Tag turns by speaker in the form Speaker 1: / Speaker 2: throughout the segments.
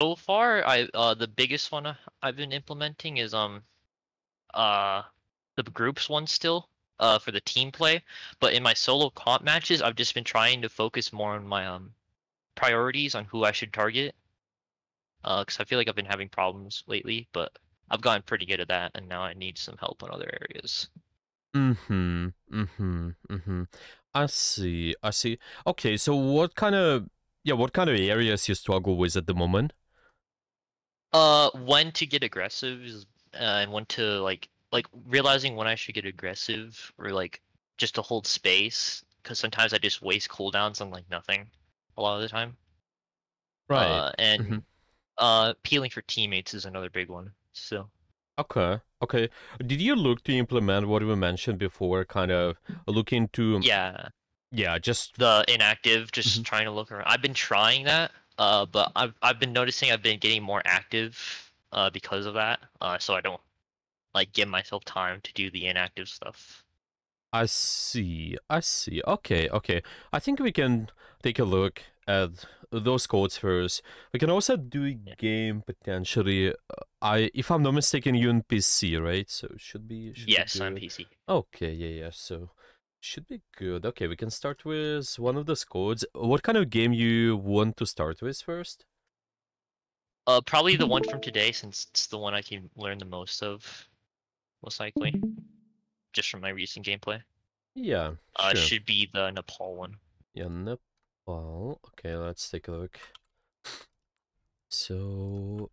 Speaker 1: So far, the biggest one I've been implementing is uh the groups one still for the team play. But in my solo comp matches, I've just been trying to focus more on my priorities on who I should target. Because I feel like I've been having problems lately, but I've gotten pretty good at that, and now I need some help in other areas.
Speaker 2: Mm-hmm. Mm-hmm. Mm-hmm. I see. I see. Okay, so what kind of areas you struggle with at the moment?
Speaker 1: When to get aggressive and when to like realizing when I should get aggressive or like just to hold space. Because sometimes I just waste cooldowns on like nothing a lot of the time.
Speaker 2: Right. Mm-hmm.
Speaker 1: And peeling for teammates is another big one. So
Speaker 2: Okay. Okay. Did you look to implement what we mentioned before, kind of look into,
Speaker 1: yeah,
Speaker 2: yeah, just
Speaker 1: the inactive,
Speaker 2: mhm.
Speaker 1: just trying to look around. I've been trying that, but I've been noticing I've been getting more active because of that. So I don't like give myself time to do the inactive stuff.
Speaker 2: I see. I see. Okay, okay. I think we can take a look at those codes first. We can also do a
Speaker 1: Yeah.
Speaker 2: game potentially. If I'm not mistaken, you in PC, right? So should be
Speaker 1: Yes, I'm
Speaker 2: good.
Speaker 1: PC.
Speaker 2: Okay, yeah, yeah. So should be good. Okay, we can start with one of those codes. What kind of game you want to start with first?
Speaker 1: Probably the one from today, since it's the one I can learn the most of, most likely, just from my recent gameplay.
Speaker 2: Yeah, sure.
Speaker 1: Should be the Nepal one.
Speaker 2: Yeah, Nepal. Okay, let's take a look. So,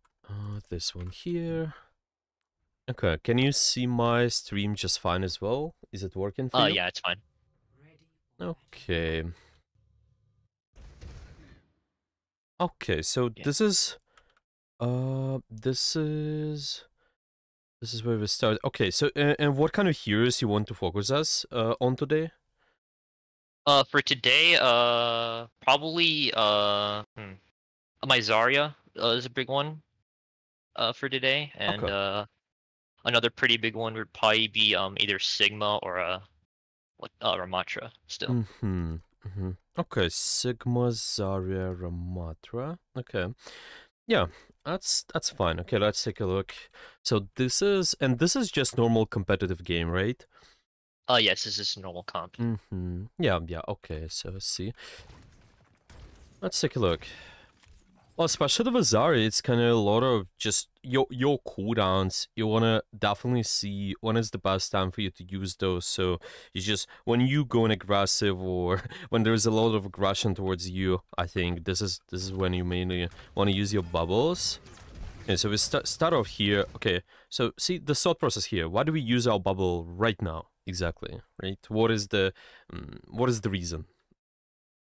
Speaker 2: this one here. Okay, can you see my stream just fine as well? Is it working for you?
Speaker 1: Yeah, it's fine.
Speaker 2: Okay. Okay, so
Speaker 1: Yeah.
Speaker 2: this is where we start. Okay, so and what kind of heroes you want to focus us on today?
Speaker 1: For today, probably my Zarya is a big one. For today, and
Speaker 2: Okay.
Speaker 1: another pretty big one would probably be either Sigma or what Ramatra still.
Speaker 2: Mm-hmm. Mm-hmm. Okay, Sigma, Zarya, Ramatra. Okay. Yeah, that's fine. Okay, let's take a look. So this is just normal competitive game, right?
Speaker 1: Yes, this is normal comp.
Speaker 2: Mm-hmm. Yeah, yeah, okay, so let's see. Let's take a look. Well, especially with Zarya, it's kind of a lot of just your cooldowns. You wanna definitely see when is the best time for you to use those. So it's just when you go in aggressive or when there's a lot of aggression towards you. I think this is when you mainly want to use your bubbles. Okay, so we start off here. Okay, so see the thought process here. Why do we use our bubble right now? Exactly, right? What is the reason?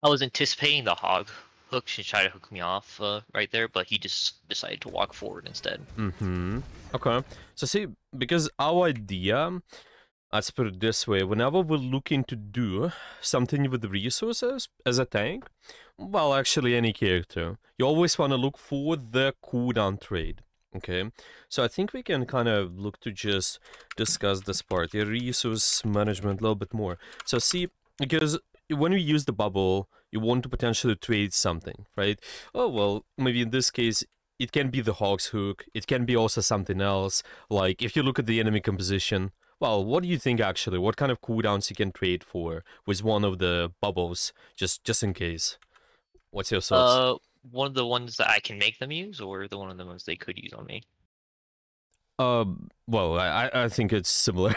Speaker 1: I was anticipating the hog hook to try to hook me off right there, but he just decided to walk forward instead.
Speaker 2: Mm-hmm. Okay. So see, because our idea, let's put it this way, whenever we're looking to do something with resources as a tank, well, actually any character, you always want to look for the cooldown trade. Okay, so I think we can kind of look to just discuss this part, the resource management a little bit more. So see, because when we use the bubble, you want to potentially trade something, right? Oh, well, maybe in this case, it can be the Hawk's Hook, it can be also something else. Like, if you look at the enemy composition, well, what do you think actually? What kind of cooldowns you can trade for with one of the bubbles, just in case? What's your thoughts?
Speaker 1: Uh, one of the ones that I can make them use, or the one of the ones they could use on me.
Speaker 2: Well, I think it's similar.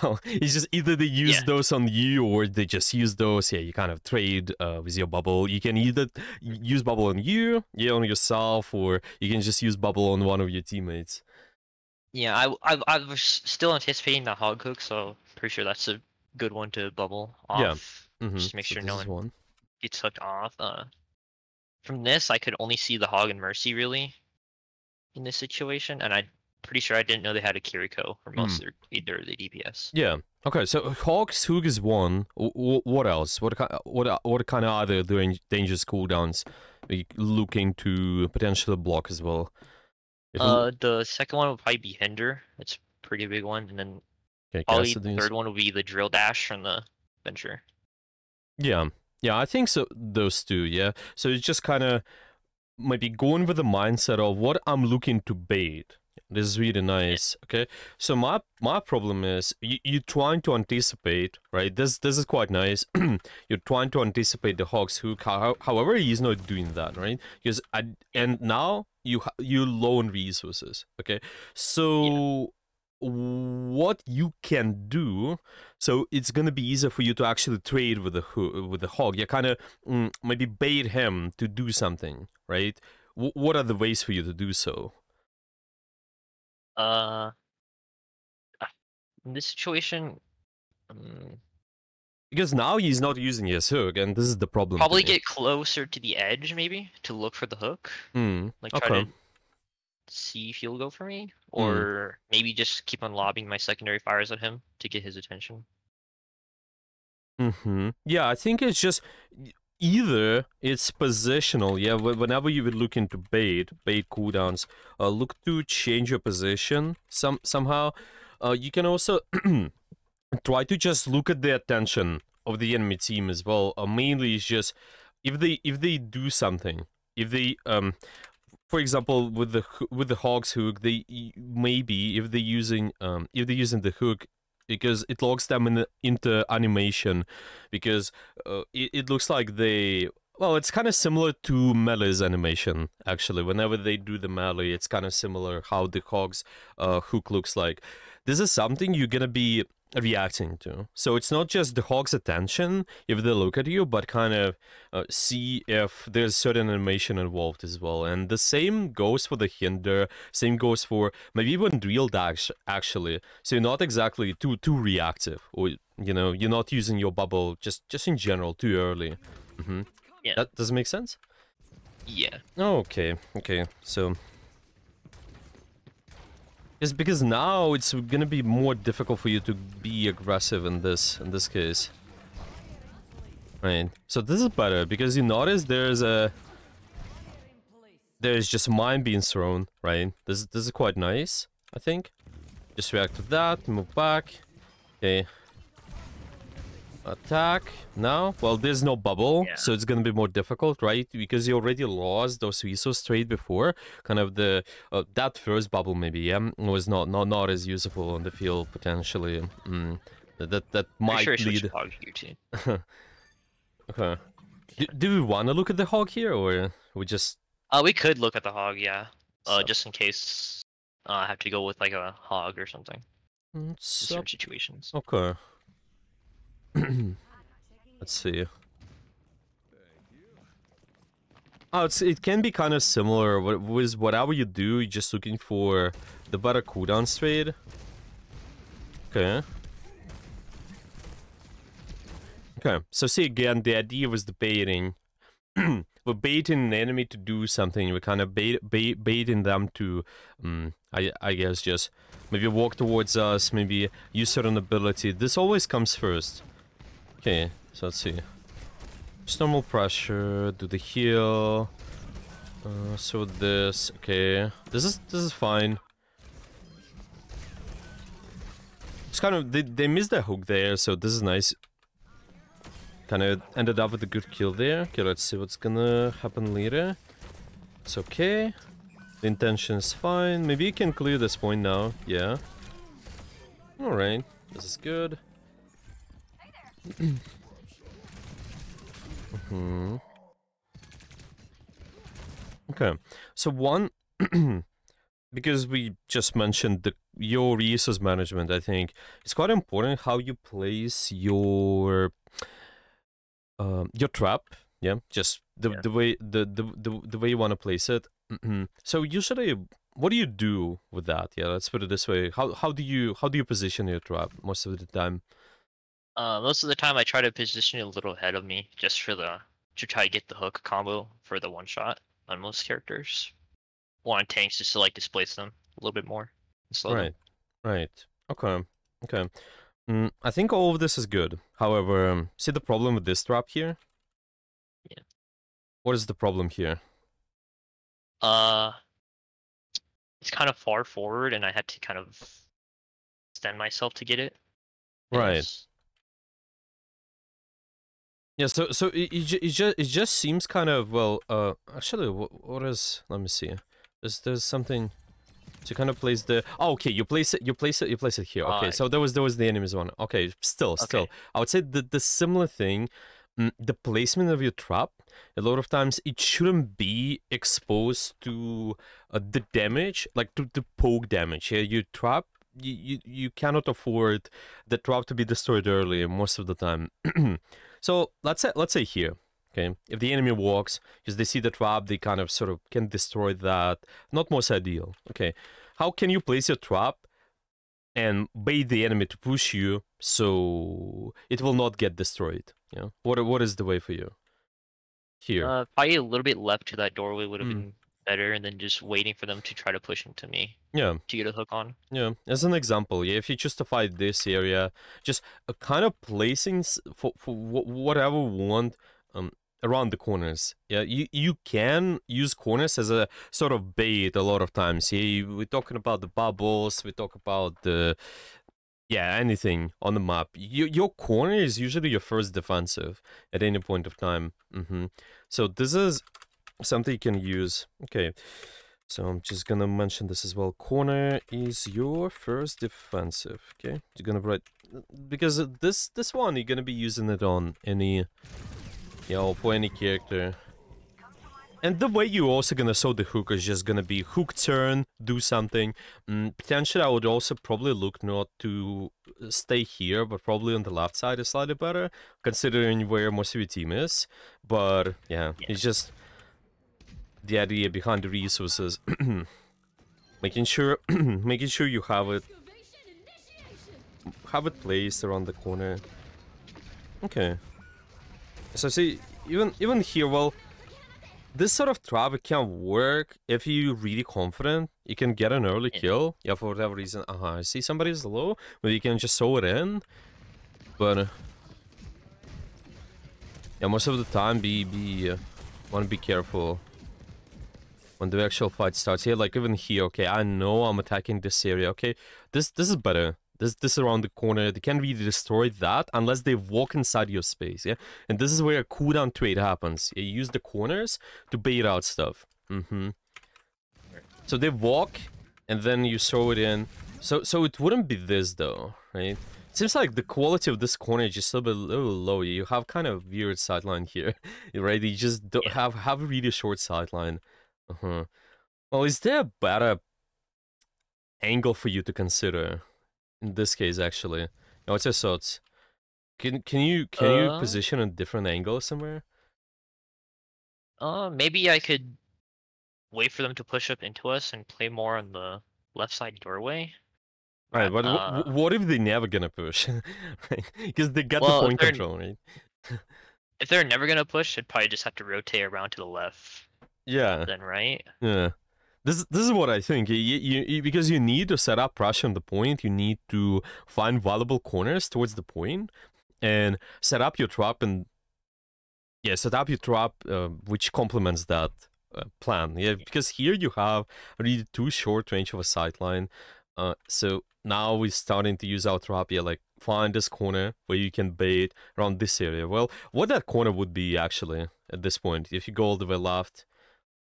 Speaker 2: Well, it's just either they use
Speaker 1: Yeah,
Speaker 2: those on you or they just use those. Yeah, you kind of trade with your bubble. You can either use bubble on you, yeah, on yourself, or you can just use bubble on one of your teammates.
Speaker 1: yeah. I was still anticipating the hog hook, so pretty sure that's a good one to bubble
Speaker 2: Yeah.
Speaker 1: off,
Speaker 2: Mm-hmm.
Speaker 1: just to make
Speaker 2: So
Speaker 1: sure
Speaker 2: this
Speaker 1: no
Speaker 2: is
Speaker 1: one
Speaker 2: one.
Speaker 1: gets hooked off. From this, I could only see the hog and mercy really in this situation, and I'm pretty sure I didn't know they had a Kiriko for
Speaker 2: Mm.
Speaker 1: most of either of the DPS.
Speaker 2: Yeah. Okay. So Hawk's Hook is one. What else? What kind of other dangerous cooldowns are you looking to potentially block as well? If you,
Speaker 1: The second one would probably be Hinder. It's a pretty big one, and then
Speaker 2: okay,
Speaker 1: probably the
Speaker 2: Cassidy's.
Speaker 1: third one would be the Drill Dash from the Venture.
Speaker 2: Yeah. Yeah, I think so. Those two. Yeah. So it's just kind of maybe going with the mindset of what I'm looking to bait. This is really nice. Okay, so my problem is you're trying to anticipate, right? This is quite nice. You're trying to anticipate the hog's hook. However, he's not doing that, right? Because and now you low on resources. Okay, so what you can do, so it's gonna be easier for you to actually trade with the hog. You kind of maybe bait him to do something, right? What are the ways for you to do so?
Speaker 1: Uh, in this situation,
Speaker 2: Because now he's not using his hook, and this is the problem to
Speaker 1: probably
Speaker 2: me.
Speaker 1: get closer to the edge, maybe, to look for the hook. Like try
Speaker 2: Okay.
Speaker 1: to see if he'll go for me,
Speaker 2: Hmm.
Speaker 1: or maybe just keep on lobbing my secondary fires at him to get his attention.
Speaker 2: Yeah, I think it's just either it's positional. Yeah, whenever you would look into bait cooldowns, look to change your position somehow. You can also try to just look at the attention of the enemy team as well. Mainly, it's just if they do something, if they for example, with the hog's hook, they maybe if they're using the hook because it locks them into animation, because it looks like they. Well, it's kind of similar to Melee's animation, actually. Whenever they do the melee, it's kind of similar how the hog's hook looks like. This is something you're gonna be reacting to. So it's not just the hog's attention if they look at you, but kind of see if there's certain animation involved as well. And the same goes for the hinder, same goes for maybe even drill dash, actually. So you're not exactly too reactive, or you're not using your bubble just in general too early.
Speaker 1: Yeah.
Speaker 2: That does it make sense?
Speaker 1: Yeah.
Speaker 2: Okay, so it's because now it's gonna be more difficult for you to be aggressive in this case. Right. So this is better because you notice there's just mine being thrown, right? This is quite nice, I think. Just react to that, move back. Okay. Attack. Now, well, there's no bubble,
Speaker 1: Yeah.
Speaker 2: so it's gonna be more difficult, right? Because you already lost those resource trade before. Kind of the that first bubble maybe, yeah, was not as useful on the field potentially. That
Speaker 1: Pretty sure
Speaker 2: might
Speaker 1: I switched
Speaker 2: lead.
Speaker 1: hog here too.
Speaker 2: Okay. Do we want to look at the hog here, or we just?
Speaker 1: We could look at the hog, yeah.
Speaker 2: Sup?
Speaker 1: Just in case I have to go with like a hog or something in
Speaker 2: Sup?
Speaker 1: certain situations.
Speaker 2: Okay. Let's see. Oh, it can be kind of similar with whatever you do. You're just looking for the better cooldown trade. Okay. Okay. So see again, the idea was the baiting. We're baiting an enemy to do something. We're kind of baiting them to, I guess, just maybe walk towards us, maybe use certain ability. This always comes first. Okay, so let's see. Just normal pressure, do the heal. So this, okay. This is fine. It's kind of, they missed their hook there, so this is nice. Kind of ended up with a good kill there. Okay, let's see what's gonna happen later. It's okay. The intention is fine. Maybe you can clear this point now. Yeah. Alright. This is good. Okay. So one... because we just mentioned your resource management, I think it's quite important how you place your trap, yeah, just the way the way you want to place it. So usually, what do you do with that? Yeah, let's put it this way. How do you position your trap most of the time?
Speaker 1: Most of the time I try to position it a little ahead of me just for to try to get the hook combo for the one shot on most characters. Or on tanks just to like displace them a little bit more and slow them.
Speaker 2: Right. Okay. I think all of this is good. However, see the problem with this trap here?
Speaker 1: Yeah.
Speaker 2: What is the problem here?
Speaker 1: It's kind of far forward and I had to kind of extend myself to get it.
Speaker 2: Right. Yeah, so it just seems kind of, well, actually, what is, let me see. There's something to kind of place the, oh, okay, you place it here. Okay, so there was the enemy's one. Okay, still,
Speaker 1: Okay.
Speaker 2: I would say the similar thing, the placement of your trap, a lot of times it shouldn't be exposed to the damage, like to the poke damage. Yeah, you trap, you cannot afford the trap to be destroyed early most of the time. So let's say here, okay, if the enemy walks, because they see the trap, they kind of sort of can destroy that. Not most ideal. Okay, how can you place your trap and bait the enemy to push you so it will not get destroyed? Yeah, what is the way for you here?
Speaker 1: Probably a little bit left to that doorway would have
Speaker 2: Mm.
Speaker 1: been better, and then just waiting for them to try to push into me
Speaker 2: Yeah.
Speaker 1: to get a hook on.
Speaker 2: Yeah, as an example, yeah, if you justify this area, just a kind of placing for whatever we want around the corners. Yeah, you can use corners as a sort of bait a lot of times. Yeah, we're talking about the bubbles, we talk about the, yeah, anything on the map. Your corner is usually your first defensive at any point of time. So this is something you can use. Okay. So I'm just gonna mention this as well. Corner is your first defensive. Okay, you're gonna write, because this one you're gonna be using it on any, for any character. And the way you're also gonna show the hook is just gonna be hook turn, do something. Potentially, I would also probably look not to stay here, but probably on the left side is slightly better, considering where most of your team is. But yeah. It's just the idea behind the resources. making sure you have it placed around the corner. Okay. So see, even here, well, this sort of trap can work if you're really confident. You can get an early kill. Yeah, for whatever reason. I see somebody's low, but you can just throw it in. But yeah, most of the time, want to be careful when the actual fight starts. Here, like even here, okay, I know I'm attacking this area, okay? This is better. This around the corner, they can't really destroy that unless they walk inside your space, yeah? And this is where a cooldown trade happens. You use the corners to bait out stuff. So they walk, and then you throw it in. So it wouldn't be this, though, right? It seems like the quality of this corner is just a little low. You have kind of weird sideline here, right? You just don't have a really short sideline. Well, is there a better angle for you to consider in this case? Actually, what's your thoughts? Can you position a different angle somewhere?
Speaker 1: Maybe I could wait for them to push up into us and play more on the left side doorway.
Speaker 2: Right, but what if they never gonna push? Because they got the point control, right?
Speaker 1: If they're never gonna push, they'd probably just have to rotate around to the left.
Speaker 2: Yeah.
Speaker 1: Then, right?
Speaker 2: Yeah. This is what I think. Because you need to set up pressure on the point, you need to find valuable corners towards the point, and set up your trap which complements that plan. Yeah, because here you have really too short range of a sightline. So now we're starting to use our trap. Yeah, like find this corner where you can bait around this area. Well, what that corner would be actually at this point, if you go all the way left.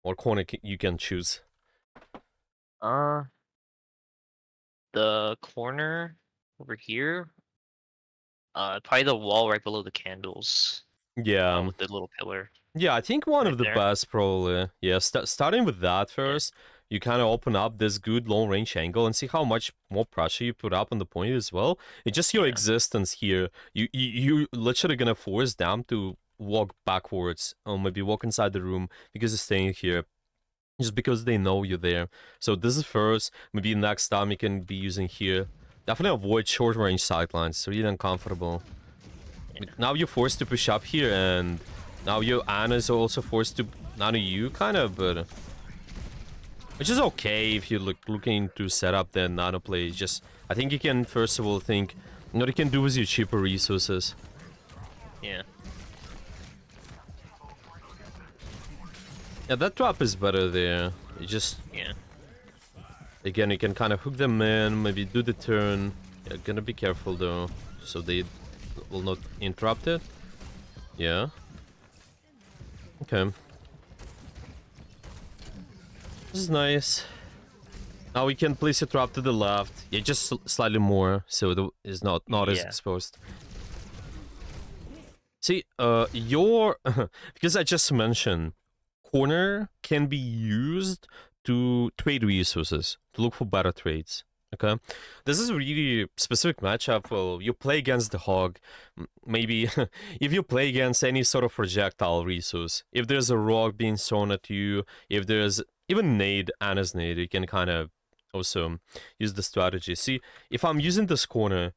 Speaker 2: What corner you can choose?
Speaker 1: The corner over here. Probably the wall right below the candles.
Speaker 2: Yeah.
Speaker 1: With the little pillar.
Speaker 2: Yeah, I think one of the best probably. Yeah, starting with that first, you kind of open up this good long range angle and see how much more pressure you put up on the point as well. It's just your existence here. You literally gonna force them to walk backwards or maybe walk inside the room because they're staying here just because they know you're there. So this is first. Maybe next time you can be using here. Definitely avoid short range sidelines. It's really uncomfortable. Now you're forced to push up here, and now your Ana is also forced to nano you kind of, but which is okay if you're looking to set up the nano play. Just I think you can first of all think what you can do with your cheaper resources.
Speaker 1: Yeah.
Speaker 2: Yeah, that drop is better there. You just again, you can kind of hook them in, maybe do the turn. Yeah, gonna be careful though, so they will not interrupt it. Yeah. Okay. This is nice. Now we can place a trap to the left. Yeah, just slightly more, so it is not as exposed. See, your because I just mentioned, corner can be used to trade resources, to look for better trades. Okay, this is a really specific matchup. Well, you play against the hog, maybe if you play against any sort of projectile resource, if there's a rock being thrown at you, if there's even nade, Anna's nade, you can kind of also use the strategy. See, if I'm using this corner,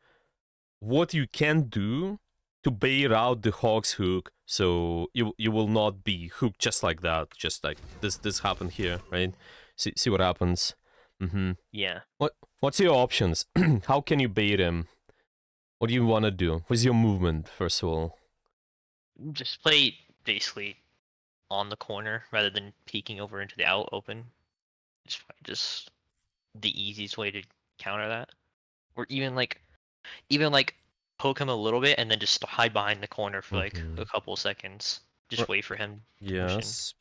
Speaker 2: what you can do to bait out the hog's hook, so you will not be hooked just like that, just like this happened here, right? See what happens.
Speaker 1: Yeah.
Speaker 2: What's your options? How can you bait him? What do you want to do? What's your movement, first of all?
Speaker 1: Just play basically on the corner rather than peeking over into the out open. It's just the easiest way to counter that. Or even like poke him a little bit and then just hide behind the corner for like a couple seconds. Just wait for him.
Speaker 2: Yes.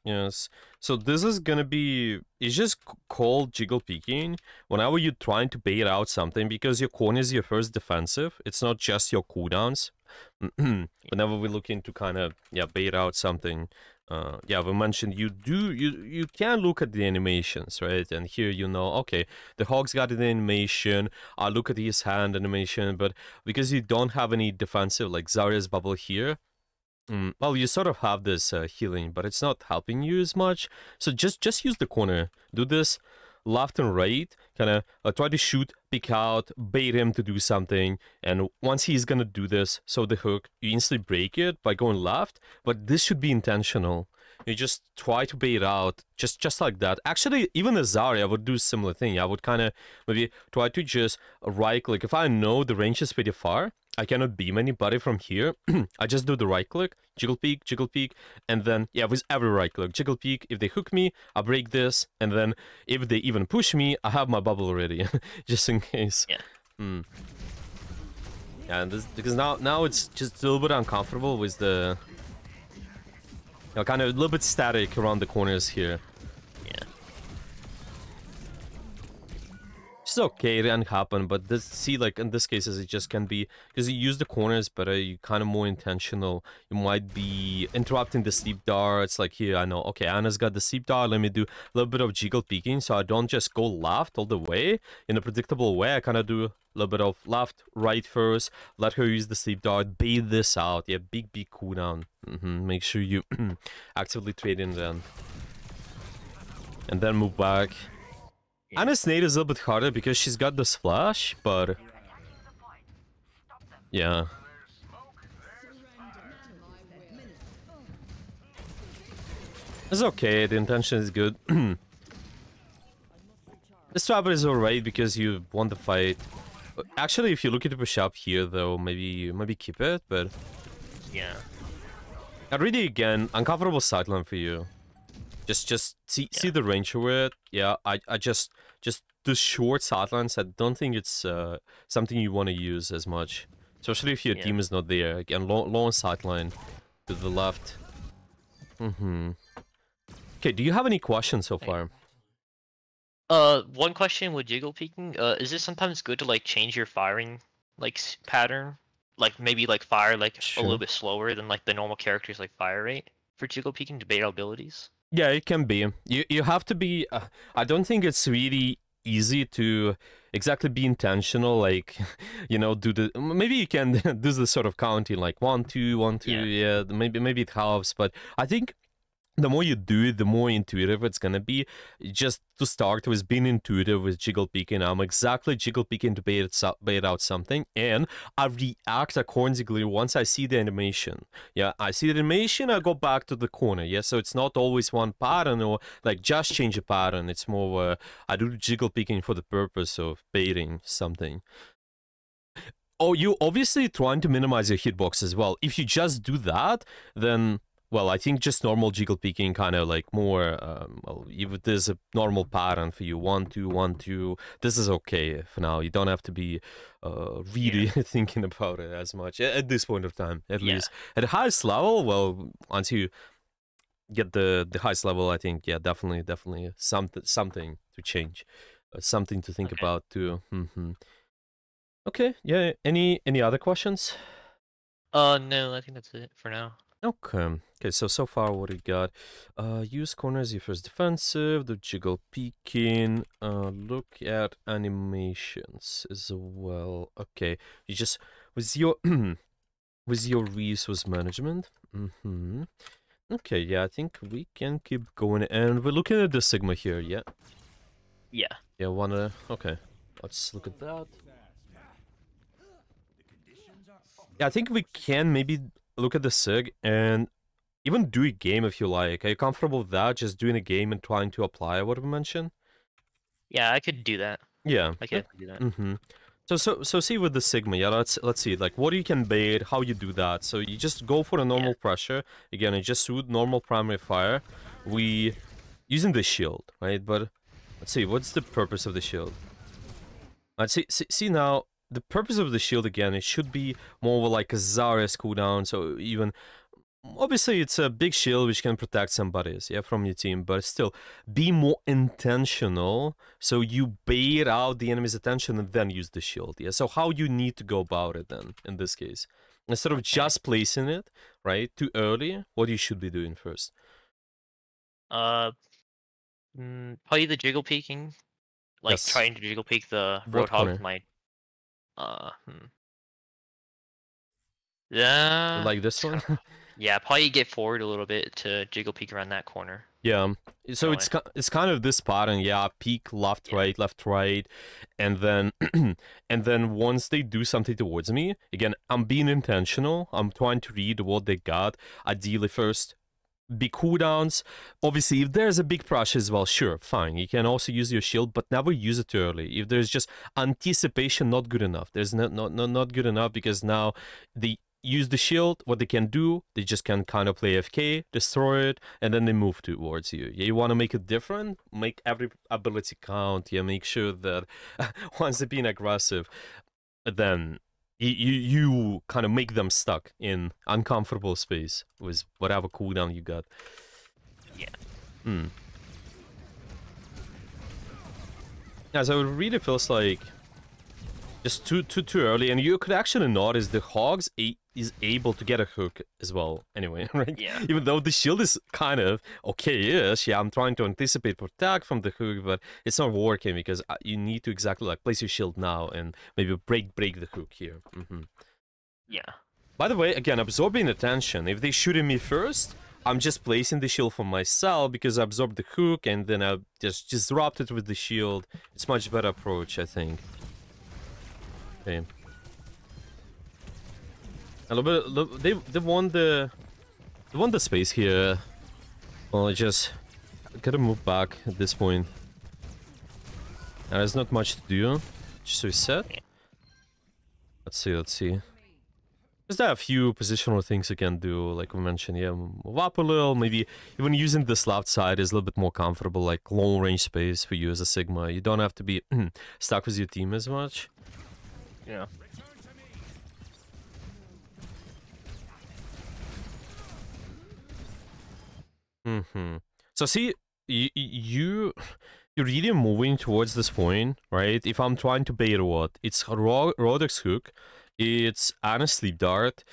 Speaker 2: So this is gonna be, it's just called jiggle peeking whenever you're trying to bait out something, because your corner is your first defensive. It's not just your cooldowns. Whenever we're looking to kind of bait out something, we mentioned you can look at the animations, right? And here okay, the hog's got the animation. I look at his hand animation, but because you don't have any defensive like Zarya's bubble here, well, you sort of have this healing, but it's not helping you as much. So just use the corner. Do this left and right, kind of try to shoot, pick out, bait him to do something, and once he's gonna do this, so the hook, you instantly break it by going left, but this should be intentional. You just try to bait out, just like that. Actually, even the Zarya would do a similar thing. I would kind of maybe try to just right-click. If I know the range is pretty far, I cannot beam anybody from here. I just do the right-click, jiggle peek, and then, with every right-click, jiggle peek. If they hook me, I break this, and then if they even push me, I have my bubble already, just in case.
Speaker 1: Yeah.
Speaker 2: And this, because now it's just a little bit uncomfortable with the... kind of a little bit static around the corners here.
Speaker 1: Yeah.
Speaker 2: It's okay, it can happen, but like in this case, it just can be because you use the corners, but you kind of more intentional. You might be interrupting the sleep darts. Like here, I know, okay, Anna's got the sleep dart. Let me do a little bit of jiggle peeking, so I don't just go left all the way in a predictable way. I kind of do a little bit of left, right first. Let her use the sleep dart. Bait this out. Yeah, big cooldown. Make sure you actively trade in then, and then move back. Anna's nade is a little bit harder because she's got the splash, but yeah. It's okay, the intention is good. This trapper is alright because you want the fight. Actually, if you look at the push up here though, maybe keep it, but
Speaker 1: yeah.
Speaker 2: Really, again, uncomfortable sideline for you. Just see the range of it. Yeah, I just the short sidelines. I don't think it's something you want to use as much, especially if your team is not there. Again, long sideline to the left. Okay, do you have any questions so far?
Speaker 1: One question with jiggle peeking. Is it sometimes good to like change your firing like pattern? Like maybe like fire like a little bit slower than like the normal character's like fire rate for jiggle peeking to bait out abilities?
Speaker 2: Yeah, it can be. You have to be... I don't think it's really easy to exactly be intentional, like, do the... Maybe you can do the sort of counting, like 1, 2, 1, 2, yeah maybe it helps, but I think the more you do it, the more intuitive it's gonna be. Just to start with being intuitive with jiggle peeking, I'm exactly jiggle peeking to bait out something, and I react accordingly once I see the animation. Yeah, I see the animation, I go back to the corner. Yeah, so it's not always one pattern or like just change a pattern. It's more I do jiggle peeking for the purpose of baiting something. Oh, you obviously trying to minimize your hitbox as well. If you just do that, then well, I think just normal jiggle peeking, kind of like more. Well, if there's a normal pattern for you, 1-2, 1-2, this is okay for now. You don't have to be really thinking about it as much at this point of time, at least. At the highest level, well, once you get the highest level, I think, yeah, definitely something to change, something to think about too. Okay, yeah. Any other questions?
Speaker 1: No, I think that's it for now.
Speaker 2: Okay. Okay, so far what we got? Use corners if it's defensive, the jiggle peeking, look at animations as well. Okay. You just with your with your resource management. Okay, yeah, I think we can keep going, and we're looking at the Sigma here, yeah?
Speaker 1: Yeah.
Speaker 2: Yeah, okay. Let's look at that. Yeah, I think we can maybe look at the Sig and even do a game if you like. Are you comfortable with that? Just doing a game and trying to apply what we mentioned?
Speaker 1: Yeah, I could do that.
Speaker 2: Yeah.
Speaker 1: I can do that.
Speaker 2: So see with the Sigma, yeah, let's see, like, what you can bait, how you do that. So you just go for a normal pressure. Again, you just shoot normal primary fire. We using the shield, right? But let's see, what's the purpose of the shield? Let's see now, the purpose of the shield, again, it should be more like a Zarya's cooldown, so even... Obviously, it's a big shield which can protect some buddies, yeah, from your team, but still, be more intentional, so you bait out the enemy's attention and then use the shield, yeah? So how you need to go about it then, in this case? Instead of just placing it, right, too early, what you should be doing first?
Speaker 1: Probably the jiggle peeking. Like, trying to jiggle peek the Roadhog with my... Yeah.
Speaker 2: Like this one?
Speaker 1: Yeah, probably get forward a little bit to jiggle peek around that corner.
Speaker 2: Yeah, so it's kind of this pattern, yeah, peek left, right, and then and then once they do something towards me, again, I'm being intentional, I'm trying to read what they got, ideally first, big cooldowns. Obviously, if there's a big rush as well, sure, fine, you can also use your shield, but never use it too early. If there's just anticipation, not good enough. There's not good enough, because now the use the shield, what they can do, they just can kind of play AFK, destroy it, and then they move towards you. Yeah, you want to make it different, make every ability count, yeah, make sure that once they're being aggressive, then you kind of make them stuck in uncomfortable space with whatever cooldown you got.
Speaker 1: Yeah.
Speaker 2: Yeah, so it really feels like just too early, and you could actually notice the Hogs is able to get a hook as well, anyway, right?
Speaker 1: Yeah.
Speaker 2: Even though the shield is kind of okay-ish, yeah, I'm trying to anticipate protect from the hook, but it's not working because you need to exactly like place your shield now and maybe break the hook here.
Speaker 1: Yeah.
Speaker 2: By the way, again, absorbing attention. If they shooting me first, I'm just placing the shield for myself because I absorb the hook and then I just disrupt it with the shield. It's much better approach, I think. Okay. A little bit. They won the space here. Well, I just gotta move back at this point. There's not much to do. Just reset. Let's see. There's a few positional things you can do, like we mentioned. Yeah, move up a little. Maybe even using this left side is a little bit more comfortable, like long range space for you as a Sigma. You don't have to be stuck with your team as much.
Speaker 1: Yeah.
Speaker 2: So see, you're really moving towards this point, right? If I'm trying to bait what, it's Roderick's hook, it's Anna's sleep dart,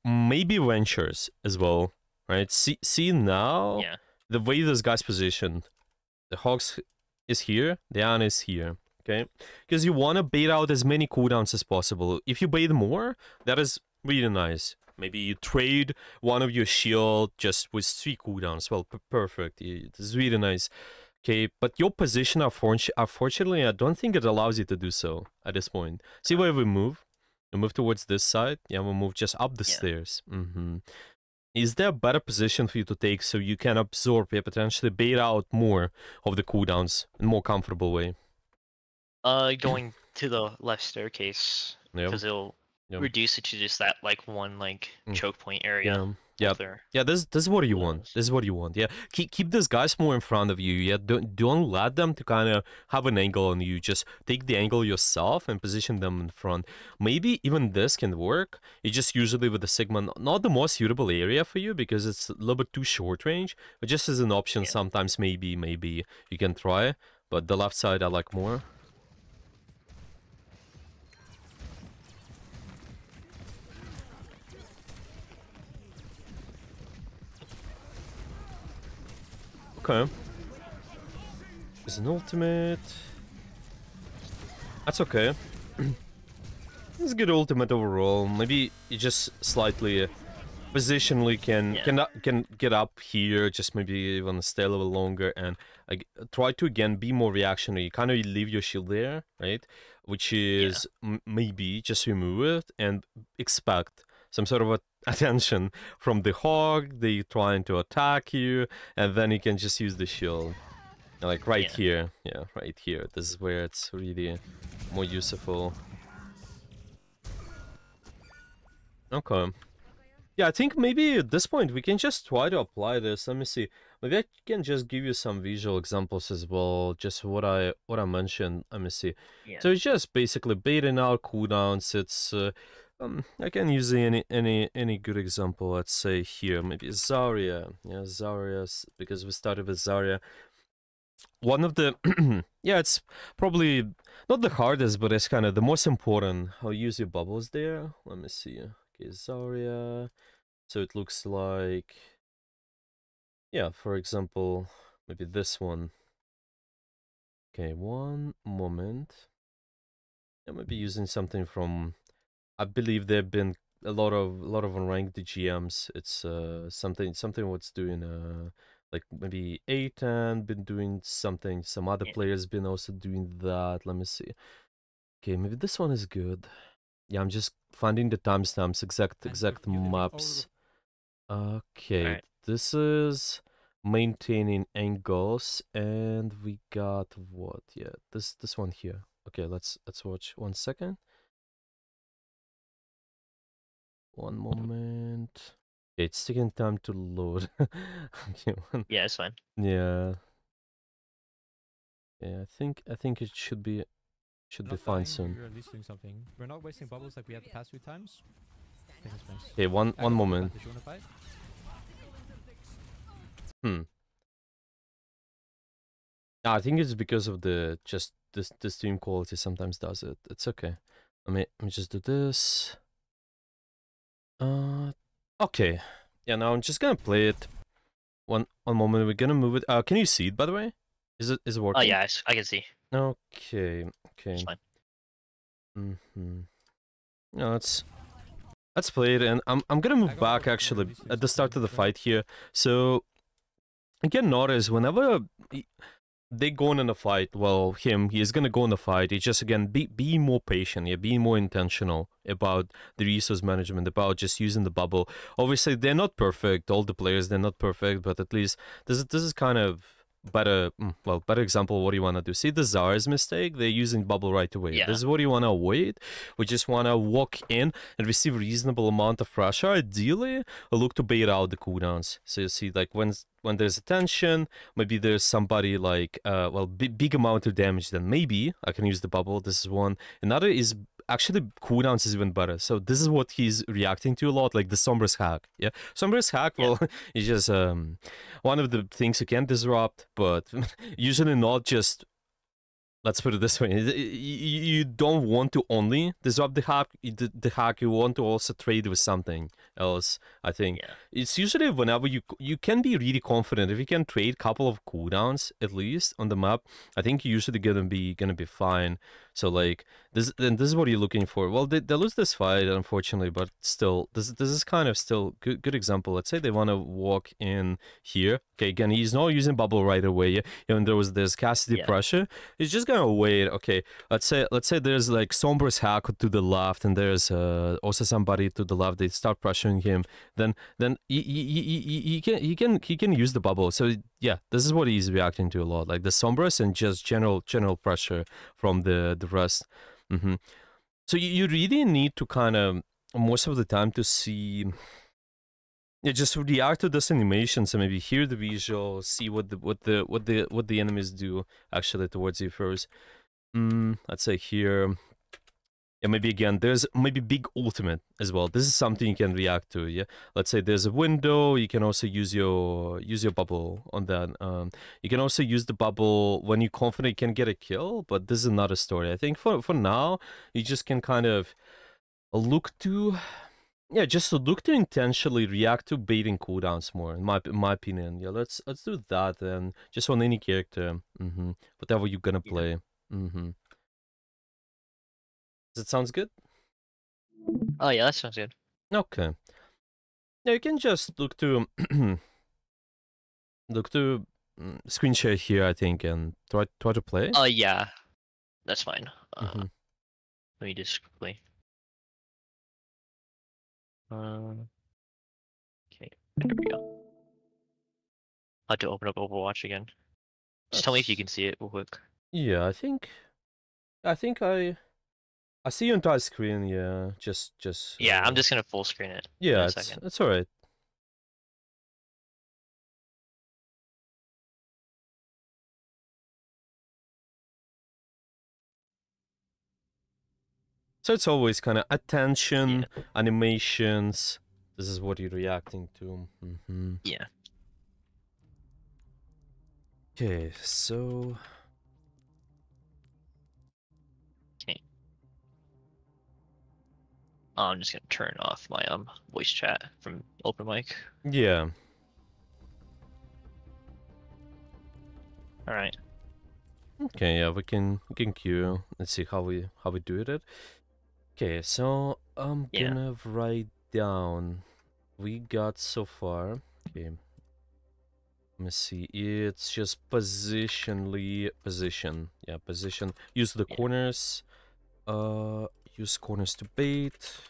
Speaker 2: maybe Ventures as well, right? See now, the way this guy's positioned, the Hogs is here, the Anna is here. Okay, because you want to bait out as many cooldowns as possible. If you bait more, that is really nice. Maybe you trade one of your shield just with 3 cooldowns. Well, perfect. It's really nice. Okay, but your position, unfortunately, I don't think it allows you to do so at this point. See where we move? We move towards this side. Yeah, we'll move just up the stairs. Is there a better position for you to take so you can absorb and potentially bait out more of the cooldowns in a more comfortable way?
Speaker 1: Going to the left staircase, because it'll reduce it to just that like one choke point area.
Speaker 2: Yeah,
Speaker 1: Both are
Speaker 2: yeah. This is what you want.
Speaker 1: those.
Speaker 2: This is what you want. Yeah, keep these guys more in front of you. Yeah, don't let them to kind of have an angle on you. Just take the angle yourself and position them in front. Maybe even this can work. It's just usually with the Sigma not the most suitable area for you because it's a little bit too short range. But just as an option,
Speaker 1: Yeah.
Speaker 2: sometimes maybe you can try. But the left side I like more. Okay. There's an ultimate. That's okay. It's a good ultimate overall. Maybe you just slightly positionally can get up here. Just maybe even stay a little longer and try to again be more reactionary. Kind of leave your shield there, right? Which is maybe just remove it and expect some sort of attention from the hog. They trying to attack you, and then you can just use the shield. Like right here. Yeah, right here. This is where it's really more useful. Okay. Yeah, I think maybe at this point we can just try to apply this. Let me see. Maybe I can just give you some visual examples as well. Just what I mentioned. Let me see.
Speaker 1: Yeah.
Speaker 2: So it's just basically baiting out cooldowns. It's I can use any good example. Let's say here maybe Zarya. Yeah, Zarya, because we started with Zarya. One of the yeah, it's probably not the hardest, but it's kind of the most important. I'll use your bubbles there. Let me see. Okay, Zarya. So it looks like, yeah, for example, maybe this one. Okay, one moment. I might be using something from, I believe there've been a lot of unranked GMs. It's something what's doing like maybe 8 and been doing something. Some other players been also doing that. Let me see. Okay, maybe this one is good. Yeah, I'm just finding the timestamps, exact maps. Okay, this is maintaining angles, and we got what? Yeah, this one here. Okay, let's watch 1 second. One moment. Okay, it's taking time to load. Okay,
Speaker 1: Yeah, it's fine.
Speaker 2: Yeah. Yeah, I think it should be fine soon.
Speaker 3: You're at least doing something. We're not wasting bubbles like we had the past few times.
Speaker 2: Okay, one moment. I think it's because of the the stream quality sometimes does it. It's okay. Let me just do this. Okay. Yeah, now I'm just gonna play it. One moment. We're gonna move it. Can you see it, by the way? Is it working?
Speaker 1: Oh yeah, I can see.
Speaker 2: Okay. Okay.
Speaker 1: It's fine.
Speaker 2: No, let's play it, and I'm gonna move back actually at the start of the fight here. So again, notice whenever they go in a fight, well, he's gonna go in a fight. It's just again be more patient, yeah, be more intentional about the resource management, about just using the bubble. Obviously, they're not perfect. All the players, they're not perfect, but at least this is kind of better example of what you want to do. See the Zarya's mistake? They're using bubble right away.
Speaker 1: Yeah.
Speaker 2: This is what you want to avoid. We just want to walk in and receive reasonable amount of pressure. Ideally, look to bait out the cooldowns. So you see, like when there's a tension, maybe there's somebody like big amount of damage, then maybe I can use the bubble. This is one. Another is actually cooldowns is even better. So this is what he's reacting to a lot, like the Sombra's hack. Yeah, Sombra's hack, well, it's just one of the things you can disrupt, but usually not just, let's put it this way, you don't want to only disrupt the hack, you want to also trade with something else. I think it's usually whenever you can be really confident if you can trade a couple of cooldowns at least on the map. I think you're usually gonna be fine. So like this is what you're looking for. Well, they lose this fight unfortunately, but still this is kind of still good example. Let's say they want to walk in here. Okay, again, he's not using bubble right away. Even there was this Cassidy pressure. He's just gonna wait. Okay, let's say there's like Sombra's hack to the left, and there's also somebody to the left. They start pressuring him. Then he can use the bubble. So yeah, this is what he's reacting to a lot, like the Sombras and just general pressure from the rest. So you really need to kind of most of the time to see Yeah, just react to this animation, so maybe hear the visual, see what the enemies do actually towards you first. Let's say here. Yeah, maybe again, there's maybe big ultimate as well. This is something you can react to. Yeah, let's say there's a window. You can also use your bubble on that. You can also use the bubble when you confident you can get a kill. But this is another story. I think for now, you just can kind of look to, yeah, just to look to intentionally react to baiting cooldowns more. In my opinion, yeah. Let's do that then. Just on any character. Whatever you're gonna play. Does it sounds good?
Speaker 1: Oh yeah, that sounds good.
Speaker 2: Okay. Yeah, you can just look to screen share here, I think, and try to play.
Speaker 1: Yeah, that's fine.
Speaker 2: Mhm.
Speaker 1: Let me just quickly. Okay, there we go. I had to open up Overwatch again. Just tell me if you can see it real quick.
Speaker 2: Yeah, I think I see your entire screen. Yeah, just
Speaker 1: Yeah, I'm just gonna full screen it.
Speaker 2: yeah,
Speaker 1: in a
Speaker 2: it's
Speaker 1: second.
Speaker 2: all right. So it's always kind of attention, animations. This is what you're reacting to.
Speaker 1: Yeah.
Speaker 2: Okay, so
Speaker 1: Okay. I'm just gonna turn off my voice chat from open mic.
Speaker 2: yeah.
Speaker 1: All right.
Speaker 2: Okay, yeah, we can queue. Let's see how we do it. Okay, so I'm
Speaker 1: Yeah.
Speaker 2: gonna write down we got so far. Okay, let me see. It's just position. Yeah, position. Use the
Speaker 1: Yeah.
Speaker 2: corners. Use corners to bait,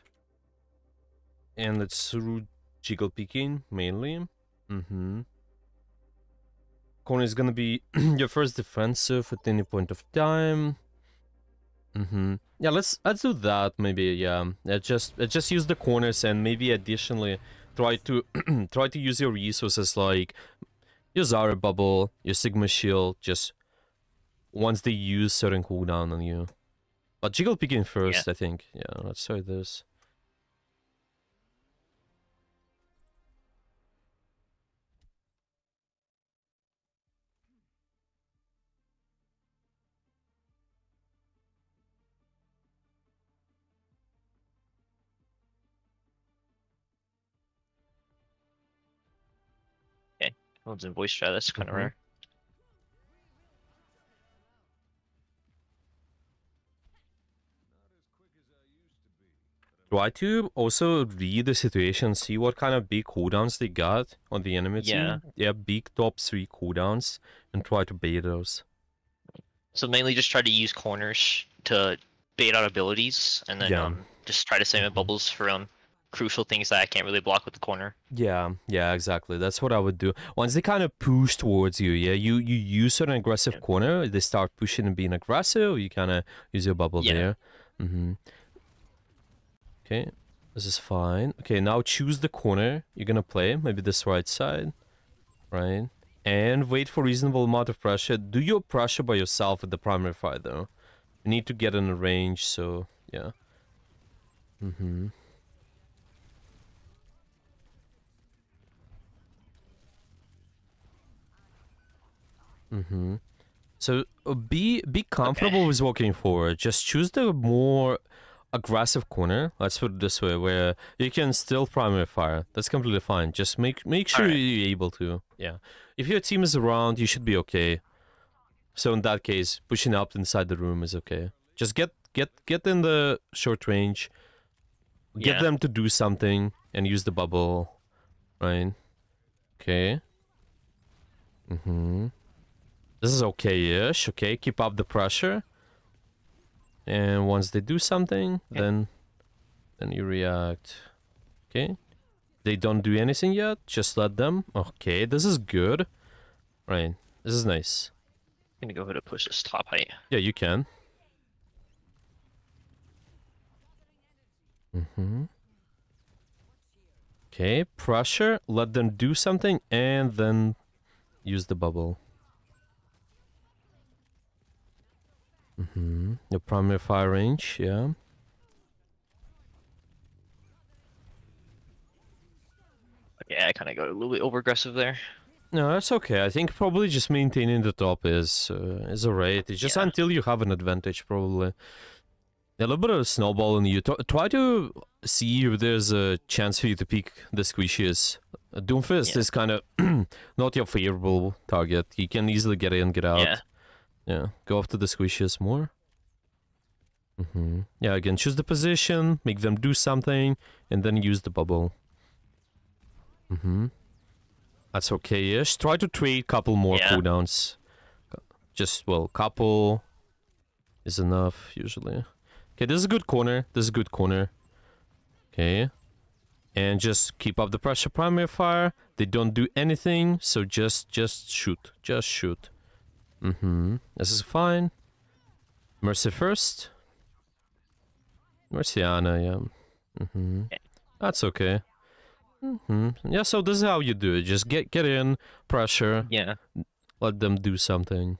Speaker 2: and it's through jiggle peeking mainly. Corner is gonna be your first defensive at any point of time. Yeah, let's do that maybe. Yeah, just use the corners and maybe additionally try to try to use your resources like your Zarya bubble, your Sigma shield, just once they use certain cooldown on you. But jiggle picking first, I think. Yeah, let's try this.
Speaker 1: Okay. One's in voice chat. That's kind of rare.
Speaker 2: Try to also read the situation, see what kind of big cooldowns they got on the enemy team. Yeah, big top 3 cooldowns, and try to bait those.
Speaker 1: So mainly just try to use corners to bait out abilities, and then just try to save my bubbles for crucial things that I can't really block with the corner.
Speaker 2: Yeah, exactly. That's what I would do. Once they kind of push towards you, yeah, you use an aggressive corner, they start pushing and being aggressive, you kind of use your bubble there. Okay, this is fine. Okay, now choose the corner you're gonna play, maybe this right side, right? And wait for reasonable amount of pressure. Do your pressure by yourself at the primary fight, though. You need to get in a range, so yeah. So be comfortable with walking forward. Just choose the more aggressive corner. Let's put it this way, where you can still primary fire. That's completely fine. Just make sure you're able to. Yeah. If your team is around, you should be okay. So in that case, pushing up inside the room is okay. Just get in the short range. Get them to do something and use the bubble. Right? Okay. This is okay-ish. Okay, keep up the pressure. And once they do something, then you react. Okay. They don't do anything yet. Just let them. Okay, this is good. Right. This is nice.
Speaker 1: I'm gonna go ahead and push this top height.
Speaker 2: Yeah, you can. Okay, pressure, let them do something, and then use the bubble. Your primary fire range, yeah.
Speaker 1: Yeah, I kind of got a little bit over aggressive there.
Speaker 2: No, that's okay. I think probably just maintaining the top is alright. It's just until you have an advantage, probably. A little bit of snowball in you. Try to see if there's a chance for you to pick the squishies. Doomfist is kind of not your favorable target. You can easily get in, get out. Yeah, go after the squishies more. Yeah, again, choose the position, make them do something, and then use the bubble. That's okay-ish. Try to trade couple more cooldowns. Just, well, couple is enough, usually. Okay, this is a good corner. This is a good corner. Okay. And just keep up the pressure primary fire. They don't do anything, so just shoot. Just shoot. This is fine. Mercy first. Merciana, yeah. That's okay. Yeah, so this is how you do it. Just get in, pressure.
Speaker 1: Yeah.
Speaker 2: Let them do something.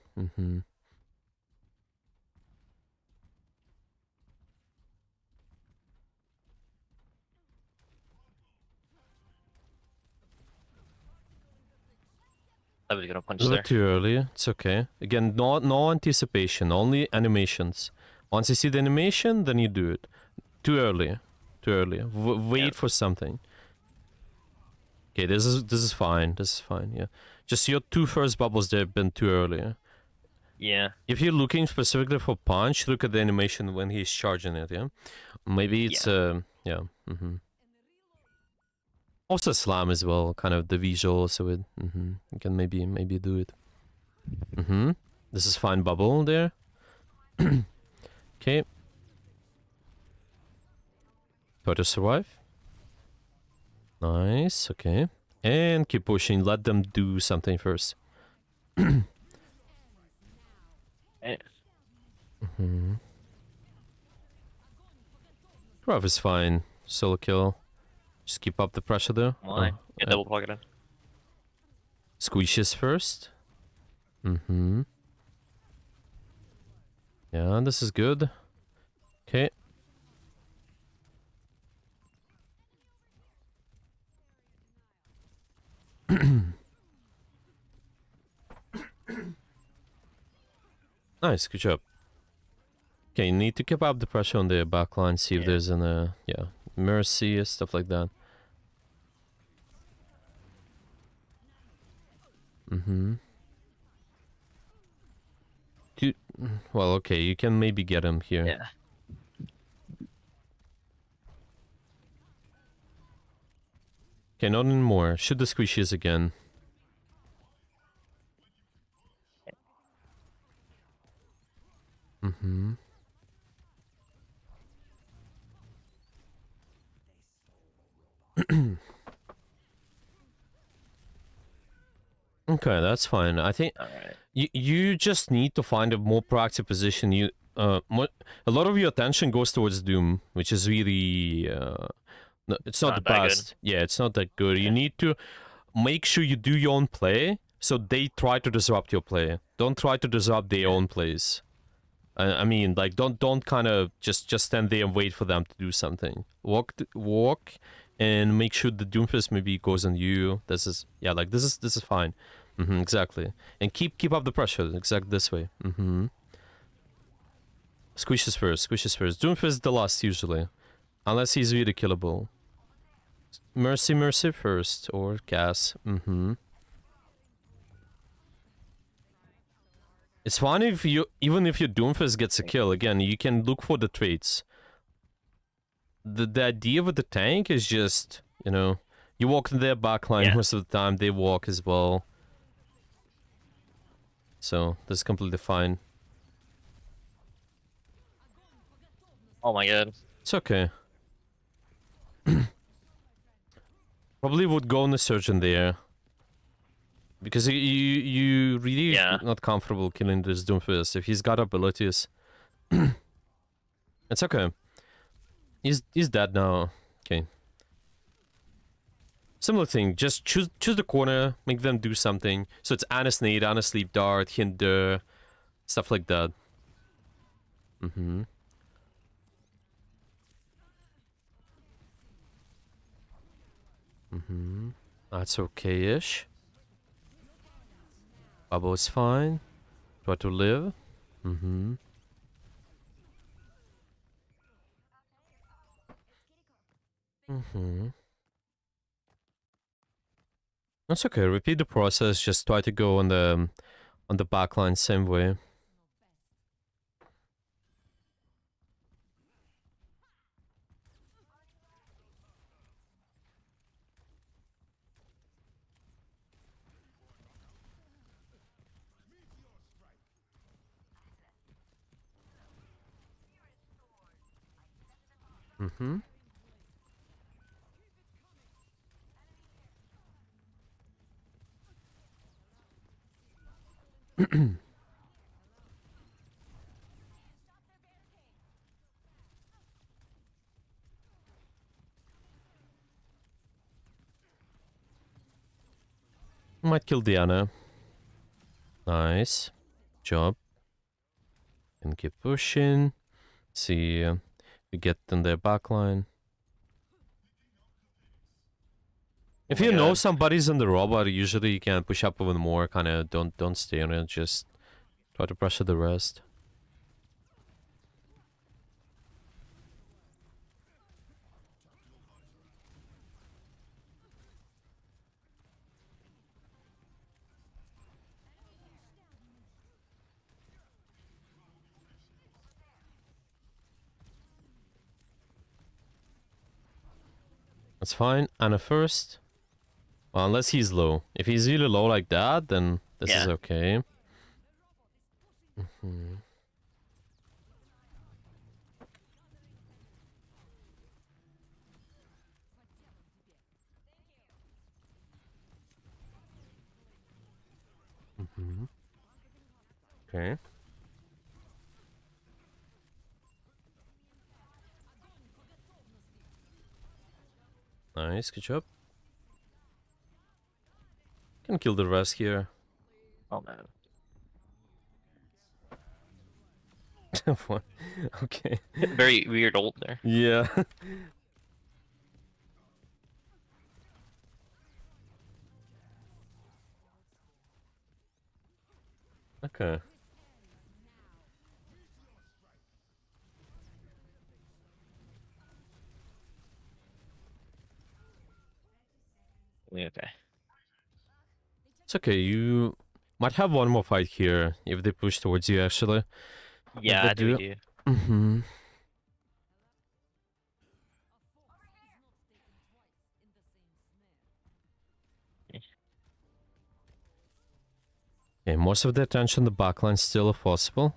Speaker 1: I was gonna punch
Speaker 2: A
Speaker 1: there.
Speaker 2: little too early. It's okay. Again, no anticipation. Only animations. Once you see the animation, then you do it. Too early. Too early. Wait for something. Okay, this is fine. This is fine. Yeah. Just your two first bubbles there have been too early.
Speaker 1: Yeah.
Speaker 2: If you're looking specifically for punch, look at the animation when he's charging it. Yeah. Maybe it's yeah. Also slam as well, kind of the visual, so it you can maybe do it. This is fine bubble there. Okay. Try to survive. Nice, okay. And keep pushing, let them do something first. Graph is fine. Solo kill. Just keep up the pressure there.
Speaker 1: Why? Yeah, double pocket in.
Speaker 2: Squishes first. Yeah, this is good. Okay. Nice, good job. Okay, you need to keep up the pressure on the backline, see if there's an mercy, stuff like that. Well, okay, you can maybe get him here.
Speaker 1: Yeah.
Speaker 2: Okay, not anymore. Shoot the squishies again. Okay, that's fine. I think you just need to find a more proactive position. A lot of your attention goes towards Doom, which is really it's not the best. Yeah, it's not that good. You need to make sure you do your own play, so they try to disrupt your play. Don't try to disrupt their own plays. I mean, like, don't kind of just stand there and wait for them to do something. Walk, and make sure the Doomfist maybe goes on you. This is fine. Exactly. And keep up the pressure. Exactly this way. Squishes first. Doomfist is the last usually, unless he's really killable. Mercy first or gas. It's fine if even if your Doomfist gets a kill. Again, you can look for the traits. The idea with the tank is just, you walk in their backline most of the time. They walk as well. So that's completely fine.
Speaker 1: Oh my god.
Speaker 2: It's okay. Probably would go on the surgeon there. Because you really not comfortable killing this Doomfist if he's got abilities. It's okay. He's dead now. Okay. Similar thing. Just choose the corner, make them do something. So it's Anna's Nade, Anna's Sleep Dart, Hinder, stuff like that. Mm-hmm. Mm-hmm. That's okay-ish. Bubble is fine. Try to live. Mm-hmm. Mm-hmm. That's okay. Repeat the process. Just try to go on the backline same way. Mm-hmm. Might kill Diana. Nice. Job. And keep pushing. See, we get in their backline. If you know somebody's in the robot, usually you can push up even more. Kind of don't stay on it. Just try to pressure the rest. That's fine. Anna first. Well, unless he's low. If he's really low like that, then this is okay. Mm-hmm. Mm-hmm. Okay. Nice, good job. Can kill the rest here.
Speaker 1: Oh man.
Speaker 2: What? Okay.
Speaker 1: Very weird ult there.
Speaker 2: Yeah. Okay.
Speaker 1: Okay.
Speaker 2: It's okay, you might have one more fight here if they push towards you, actually.
Speaker 1: Yeah, I do.
Speaker 2: Mm-hmm. Okay, most of the attention the backline still if possible.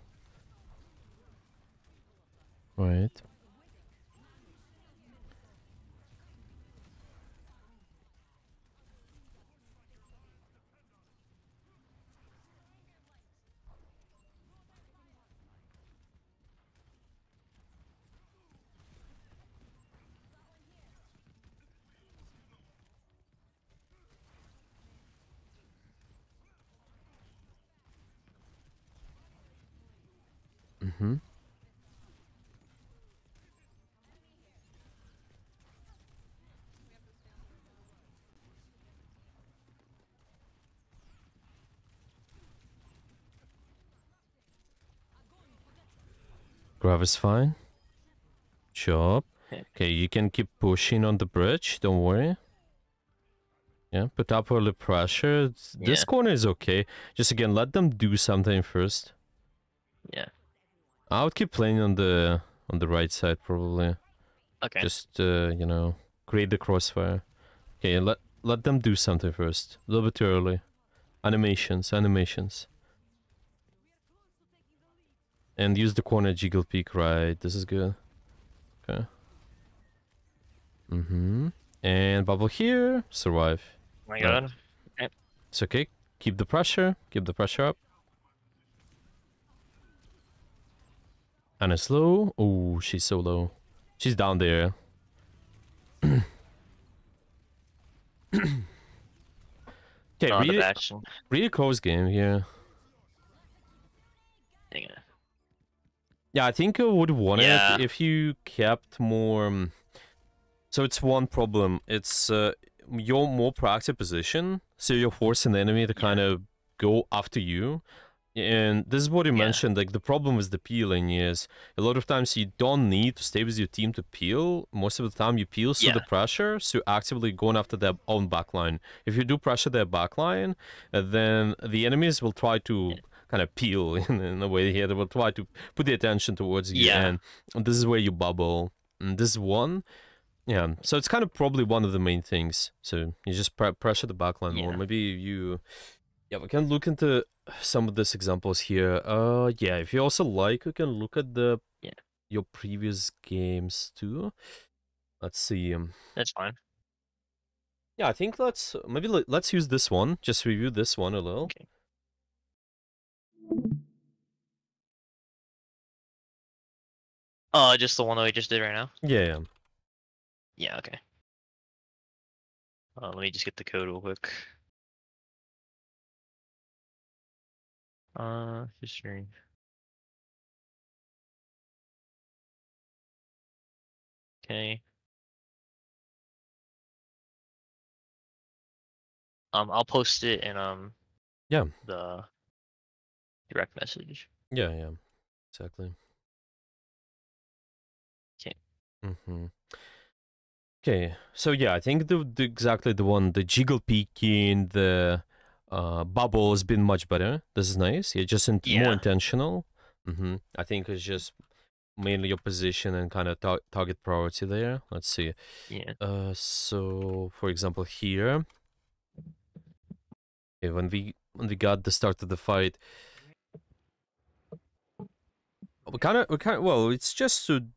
Speaker 2: Right. Mm-hmm. Grav is fine. Job. Okay, you can keep pushing on the bridge, don't worry. Yeah, put up early pressure. This corner is okay. Just again, let them do something first.
Speaker 1: Yeah.
Speaker 2: I would keep playing on the right side probably.
Speaker 1: Okay.
Speaker 2: Just you know, create the crossfire. Okay, let them do something first. A little bit too early. Animations. And use the corner jiggle peek, right? This is good. Okay. Mm-hmm. And bubble here. Survive.
Speaker 1: Oh my god. Okay.
Speaker 2: It's okay. Keep the pressure. Keep the pressure up. And it's low. Oh, she's so low. She's down there. Okay,
Speaker 1: The Bastion.
Speaker 2: really close game here.
Speaker 1: Dang it.
Speaker 2: Yeah, I think I would have won
Speaker 1: Yeah.
Speaker 2: it if you kept more. So it's one problem. It's your more proactive position, so you're forcing the enemy to kind of go after you. And this is what you mentioned, like the problem with the peeling is a lot of times you don't need to stay with your team to peel. Most of the time you peel through the pressure, so actively going after their own backline. If you do pressure their backline, then the enemies will try to kind of peel in a way here. They will try to put the attention towards you, and this is where you bubble. And this is one. Yeah, so it's kind of probably one of the main things. So you just pressure the backline more. Maybe you... Yeah, we can look into some of these examples here. Yeah, if you also like, we can look at the your previous games too. Let's see.
Speaker 1: That's fine.
Speaker 2: Yeah, I think let's use this one. Just review this one a little.
Speaker 1: Okay. Just the one that we just did right now?
Speaker 2: Yeah.
Speaker 1: Yeah, okay. Let me just get the code real quick. History. Okay. I'll post it in the direct message.
Speaker 2: Yeah, exactly.
Speaker 1: Okay.
Speaker 2: Okay, so yeah, I think the exactly the one, the jiggle peeking, the bubble has been much better. This is nice. Yeah, just more intentional. I think it's just mainly your position and kind of target priority there. Let's see.
Speaker 1: Yeah.
Speaker 2: So for example here, okay, when we got the start of the fight, we kind of well, it's just to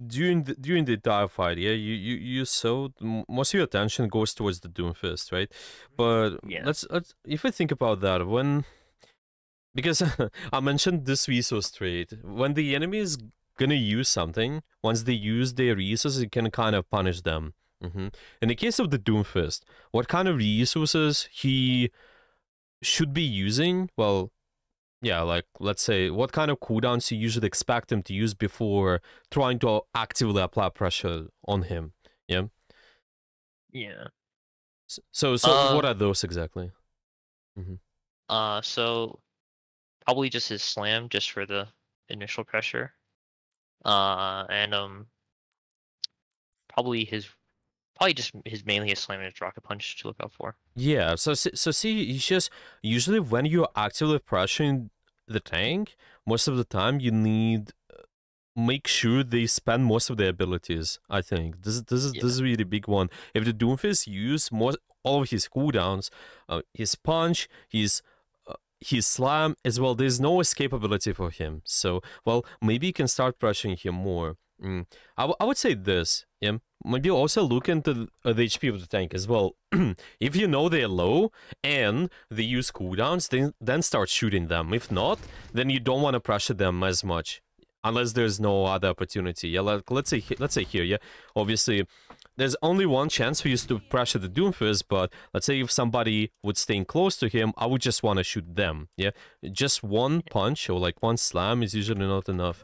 Speaker 2: during the entire fight, yeah, you saw most of your attention goes towards the Doomfist, right? But let's if we think about that, because I mentioned this resource trade, when the enemy is gonna use something, once they use their resources, you can kind of punish them. In the case of the Doomfist, what kind of resources he should be using? Well, yeah, like, let's say, what kind of cooldowns you usually expect him to use before trying to actively apply pressure on him, yeah?
Speaker 1: Yeah.
Speaker 2: So what are those exactly?
Speaker 1: So, probably just his slam, just for the initial pressure. And, probably just mainly his slam and his rocket punch to look out for.
Speaker 2: Yeah, so see, it's just usually when you're actively pressuring the tank, most of the time you need make sure they spend most of their abilities. I think this is really big one. If the Doomfist use all of his cooldowns, his punch, his slam as well, there's no escape ability for him. So well, maybe you can start pressuring him more. I would say this, yeah. Maybe also look into the HP of the tank as well. If you know they're low and they use cooldowns, then start shooting them. If not, then you don't want to pressure them as much, unless there's no other opportunity. Yeah, let's say here, yeah. Obviously, there's only one chance for you to pressure the Doomfist, but let's say if somebody would stay close to him, I would just want to shoot them. Yeah, just one punch or like one slam is usually not enough.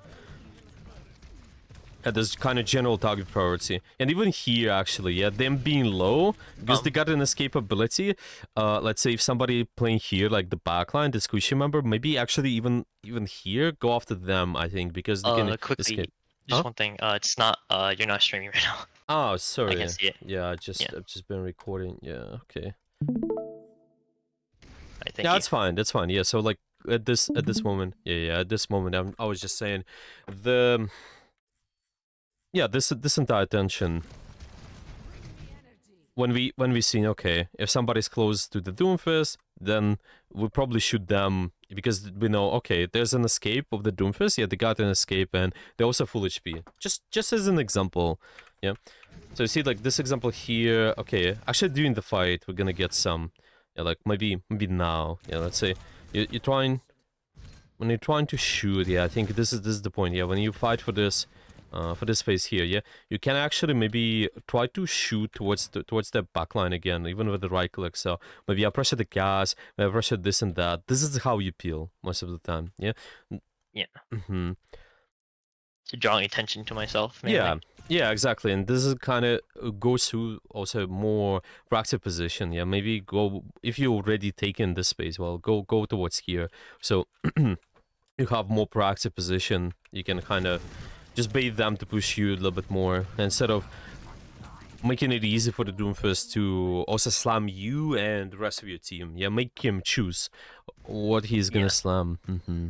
Speaker 2: There's kind of general target priority. And even here, actually, yeah, them being low, because they got an escape ability, let's say if somebody playing here, like the backline, the squishy member, maybe actually even here, go after them, I think, because they can escape.
Speaker 1: Just one thing, it's not, you're not streaming right now.
Speaker 2: Oh, sorry.
Speaker 1: I can see it.
Speaker 2: Yeah, I've just been recording, yeah, okay.
Speaker 1: Yeah,
Speaker 2: that's fine, yeah, so like, at this moment, at this moment, I was just saying, yeah, this entire tension. When we see, okay, if somebody's close to the Doomfist, then we'll probably shoot them, because we know, okay, there's an escape of the Doomfist. Yeah, they got an escape, and they're also full HP. Just as an example, yeah. So you see, like this example here. Okay, actually during the fight, we're gonna get some, yeah, like maybe now. Yeah, let's say you're trying when you're trying to shoot. Yeah, I think this is the point. Yeah, when you fight for this. for this phase here, yeah, you can actually maybe try to shoot towards the backline again, even with the right click. So maybe I pressure the gas, maybe I pressure this and that. This is how you peel most of the time, yeah.
Speaker 1: Yeah.
Speaker 2: Mm-hmm.
Speaker 1: So drawing attention to myself. Mainly.
Speaker 2: Yeah, yeah, exactly. And this is kind of goes to also more proactive position. Yeah, maybe go if you already taken this space. Well, go towards here. So you have more proactive position. You can kind of just bait them to push you a little bit more instead of making it easy for the Doomfist to also slam you and the rest of your team. Yeah, make him choose what he's gonna slam. Mm-hmm.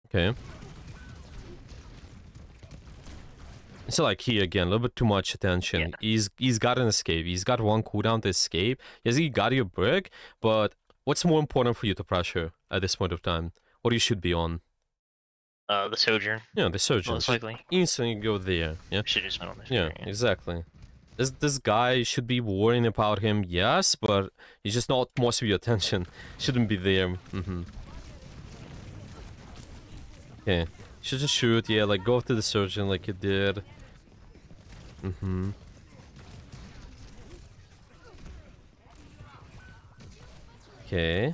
Speaker 2: Okay. So like here again, a little bit too much attention. Yeah. He's got an escape. He's got one cooldown to escape. Yes, he got your brick, but what's more important for you to pressure at this point of time? What you should be on?
Speaker 1: The Sojourn.
Speaker 2: Yeah, the Sojourn.
Speaker 1: Most likely.
Speaker 2: Instantly go there. Yeah.
Speaker 1: Should just went on this.
Speaker 2: Yeah, exactly. This guy should be worrying about him, yes, but he's just not most of your attention. Shouldn't be there. Mm-hmm. Okay. Should just shoot, yeah, like go after the Surgeon like you did. Mm-hmm. Okay.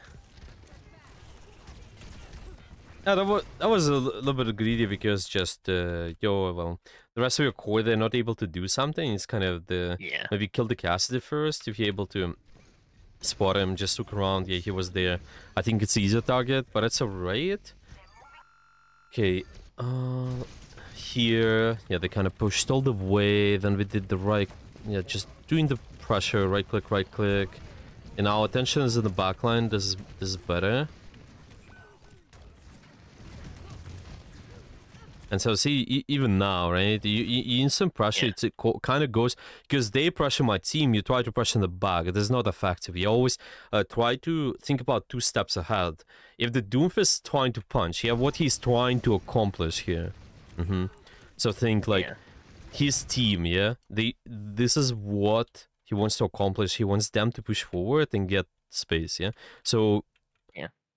Speaker 2: Yeah, that was a little bit greedy because just well, the rest of your core they're not able to do something. It's kind of the maybe kill the Cassidy first if you're able to spot him. Just look around. Yeah, he was there. I think it's easier target, but it's alright. Okay. Here, yeah, they kind of pushed all the way. Then we did the right, yeah, just doing the pressure, right click, and our attention is in the backline. This is better. And so see, even now, right? You instant pressure, it kind of goes because they pressure my team. You try to pressure in the back. It is not effective. You always try to think about 2 steps ahead. If the Doomfist is trying to punch, yeah, what he's trying to accomplish here. Mm-hmm. So think like his team, yeah. This is what he wants to accomplish. He wants them to push forward and get space, yeah. So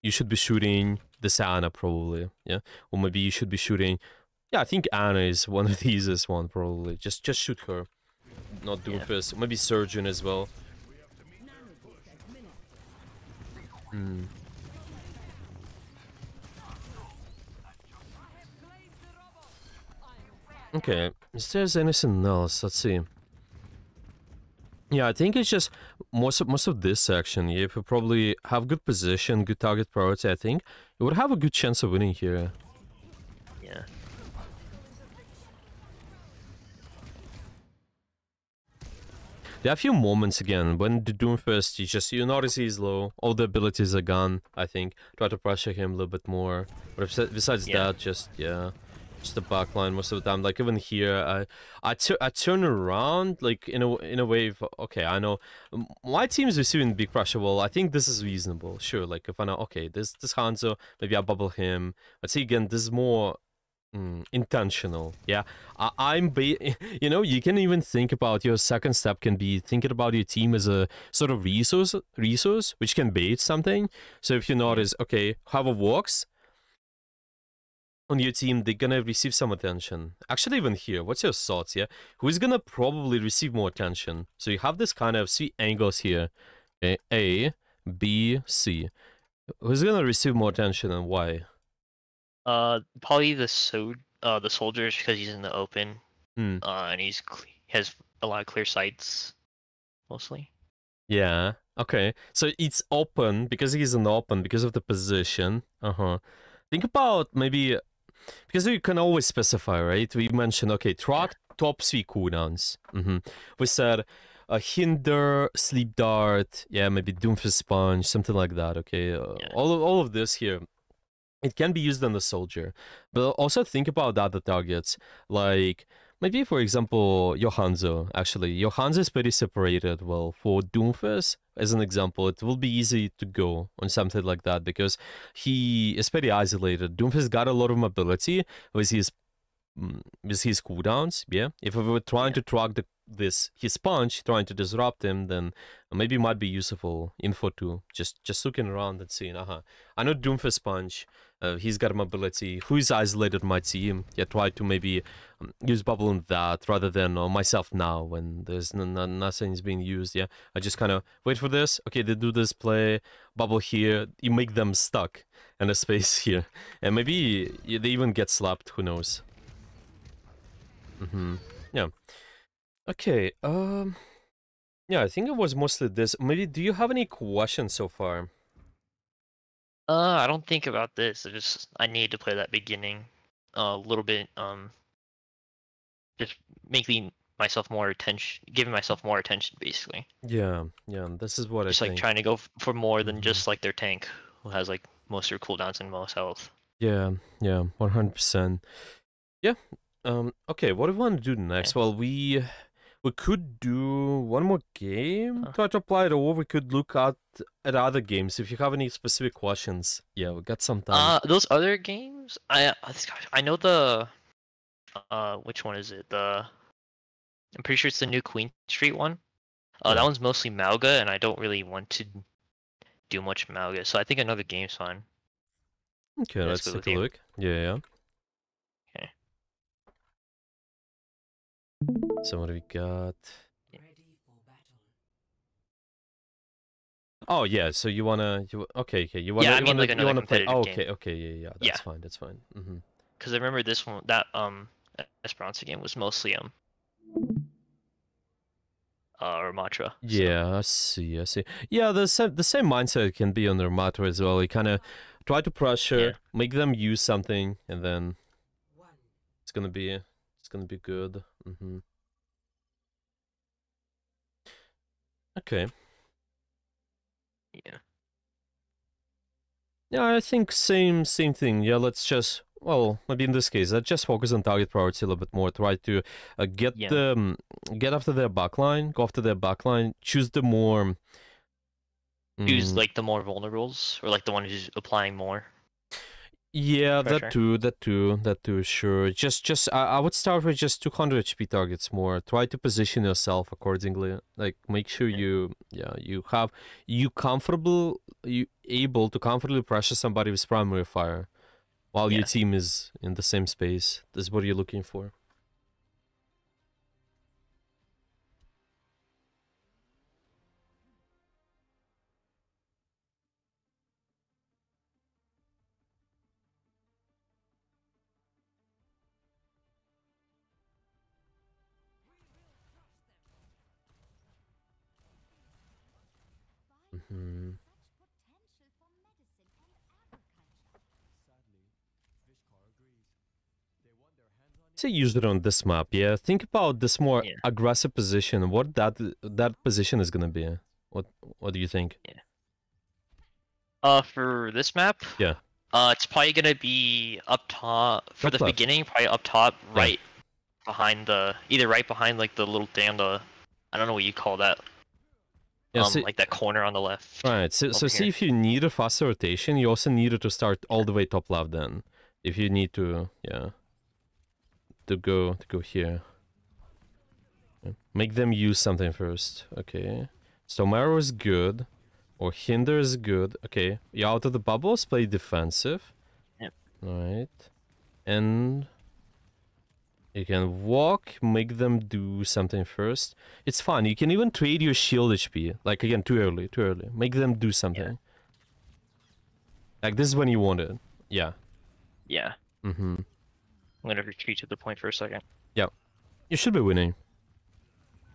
Speaker 2: you should be shooting this Ana probably, yeah, or maybe you should be shooting. Yeah, I think Ana is one of the easiest one probably. Just shoot her, not Doomfist. Maybe Surgeon as well. Hmm. Okay, is there anything else? Let's see. Yeah, I think it's just most of this section. Yeah, if you probably have good position, good target priority, I think you would have a good chance of winning here.
Speaker 1: Yeah.
Speaker 2: There are a few moments again when the Doomfist, you notice he's low, all the abilities are gone. I think try to pressure him a little bit more. But besides that, just the backline most of the time. Like even here, I turn around like in a way. Okay, I know my team is receiving big pressure. Well, I think this is reasonable. Sure, like if I know, okay, this Hanzo, maybe I bubble him. But see again, this is more intentional. Yeah, you can even think about your second step can be thinking about your team as a sort of resource which can bait something. So if you notice, okay, however works. On your team, they're gonna receive some attention. Actually, even here, what's your thoughts, yeah? Who's gonna probably receive more attention? So you have this kind of 3 angles here. Okay, A, B, C. Who's gonna receive more attention and why?
Speaker 1: Probably the soldiers because he's in the open. And has a lot of clear sights, mostly.
Speaker 2: Yeah, okay. So it's open because he's in the open because of the position. Think about maybe... Because you can always specify, right? We mentioned, okay, track top 3 cooldowns. We said hinder, sleep dart, yeah, maybe Doomfist sponge, something like that, okay? All of this here, it can be used on the soldier. But also think about the other targets, like maybe, for example, Johanzo. Actually, Johanzo is pretty separated. Well, for Doomfist, as an example, it will be easy to go on something like that because he is pretty isolated. Doomfist got a lot of mobility with his cooldowns. Yeah, if we were trying to track the his punch, trying to disrupt him, then maybe might be useful info too. Just looking around and seeing, I know Doomfist punch. He's got mobility. Who is isolated might see him. Yeah, try to maybe use bubble in that rather than myself now when there's nothing's being used. Yeah, I just kind of wait for this. Okay, they do this play, bubble here. You make them stuck in a space here, and maybe they even get slapped. Who knows? Yeah. Okay. Yeah, I think it was mostly this. Maybe do you have any questions so far?
Speaker 1: I don't think about this. I need to play that beginning a little bit. Just making myself more attention, giving myself more attention, basically.
Speaker 2: Yeah, yeah. This is what
Speaker 1: Just
Speaker 2: I
Speaker 1: like
Speaker 2: think.
Speaker 1: trying to go for more than just like their tank, who has like most of your cooldowns and most health.
Speaker 2: Yeah, yeah, 100%. Yeah. Okay, what do we want to do next?
Speaker 1: Yeah.
Speaker 2: Well, we could do one more game. Try to apply it, or we could look at other games if you have any specific questions. Yeah, we got some time.
Speaker 1: Those other games, I know the which one is it? I'm pretty sure it's the new Queen Street one.
Speaker 2: Yeah.
Speaker 1: That one's mostly Malga, and I don't really want to do much Malga, so I think another game's fine.
Speaker 2: Okay,
Speaker 1: Yeah,
Speaker 2: let's
Speaker 1: that's good
Speaker 2: take
Speaker 1: with
Speaker 2: a
Speaker 1: you.
Speaker 2: look. Yeah, yeah.
Speaker 1: Okay.
Speaker 2: So what do we got? Oh yeah, so you wanna okay, you wanna
Speaker 1: Yeah, I mean, like,
Speaker 2: you
Speaker 1: another
Speaker 2: wanna play.
Speaker 1: competitive
Speaker 2: Oh,
Speaker 1: game.
Speaker 2: okay, okay, yeah, that's fine, that's fine.
Speaker 1: Because I remember this one, that Esperanza game was mostly Ramatra.
Speaker 2: Yeah, I see. Yeah, the same mindset can be on the Ramatra as well. You kind of try to pressure, make them use something, and then it's gonna be good. Okay.
Speaker 1: Yeah.
Speaker 2: Yeah, I think same thing. Yeah, let's just, well, maybe in this case, let's just focus on target priority a little bit more. Try to get after their backline, go after their backline, choose the more
Speaker 1: Choose like the more vulnerables, or like the one who's applying more.
Speaker 2: Yeah,
Speaker 1: pressure.
Speaker 2: that too, sure. Just I would start with just 200 HP targets more. Try to position yourself accordingly. Like, make sure you able to comfortably pressure somebody with primary fire while your team is in the same space. This is what you're looking for. Say use it on this map, yeah. Think about this more aggressive position. What that position is gonna be. What do you think?
Speaker 1: For this map, it's probably gonna be up top for the beginning. Probably up top, right behind either right behind like the little thing on the, I don't know what you call that. Yeah, like that corner on the left.
Speaker 2: Right. So see, if you need a faster rotation, you also need it to start all the way top left. Then, if you need to, to go here. Make them use something first. Okay. So Marrow is good. Or Hinder is good. Okay. You out of the bubbles, play defensive.
Speaker 1: Yep.
Speaker 2: Alright. And you can walk, make them do something first. It's fine. You can even trade your shield HP. Like, again, too early. Make them do something. Like, this is when you want it. Yeah.
Speaker 1: Yeah. I'm gonna retreat to the point for a second.
Speaker 2: Yeah. You should be winning.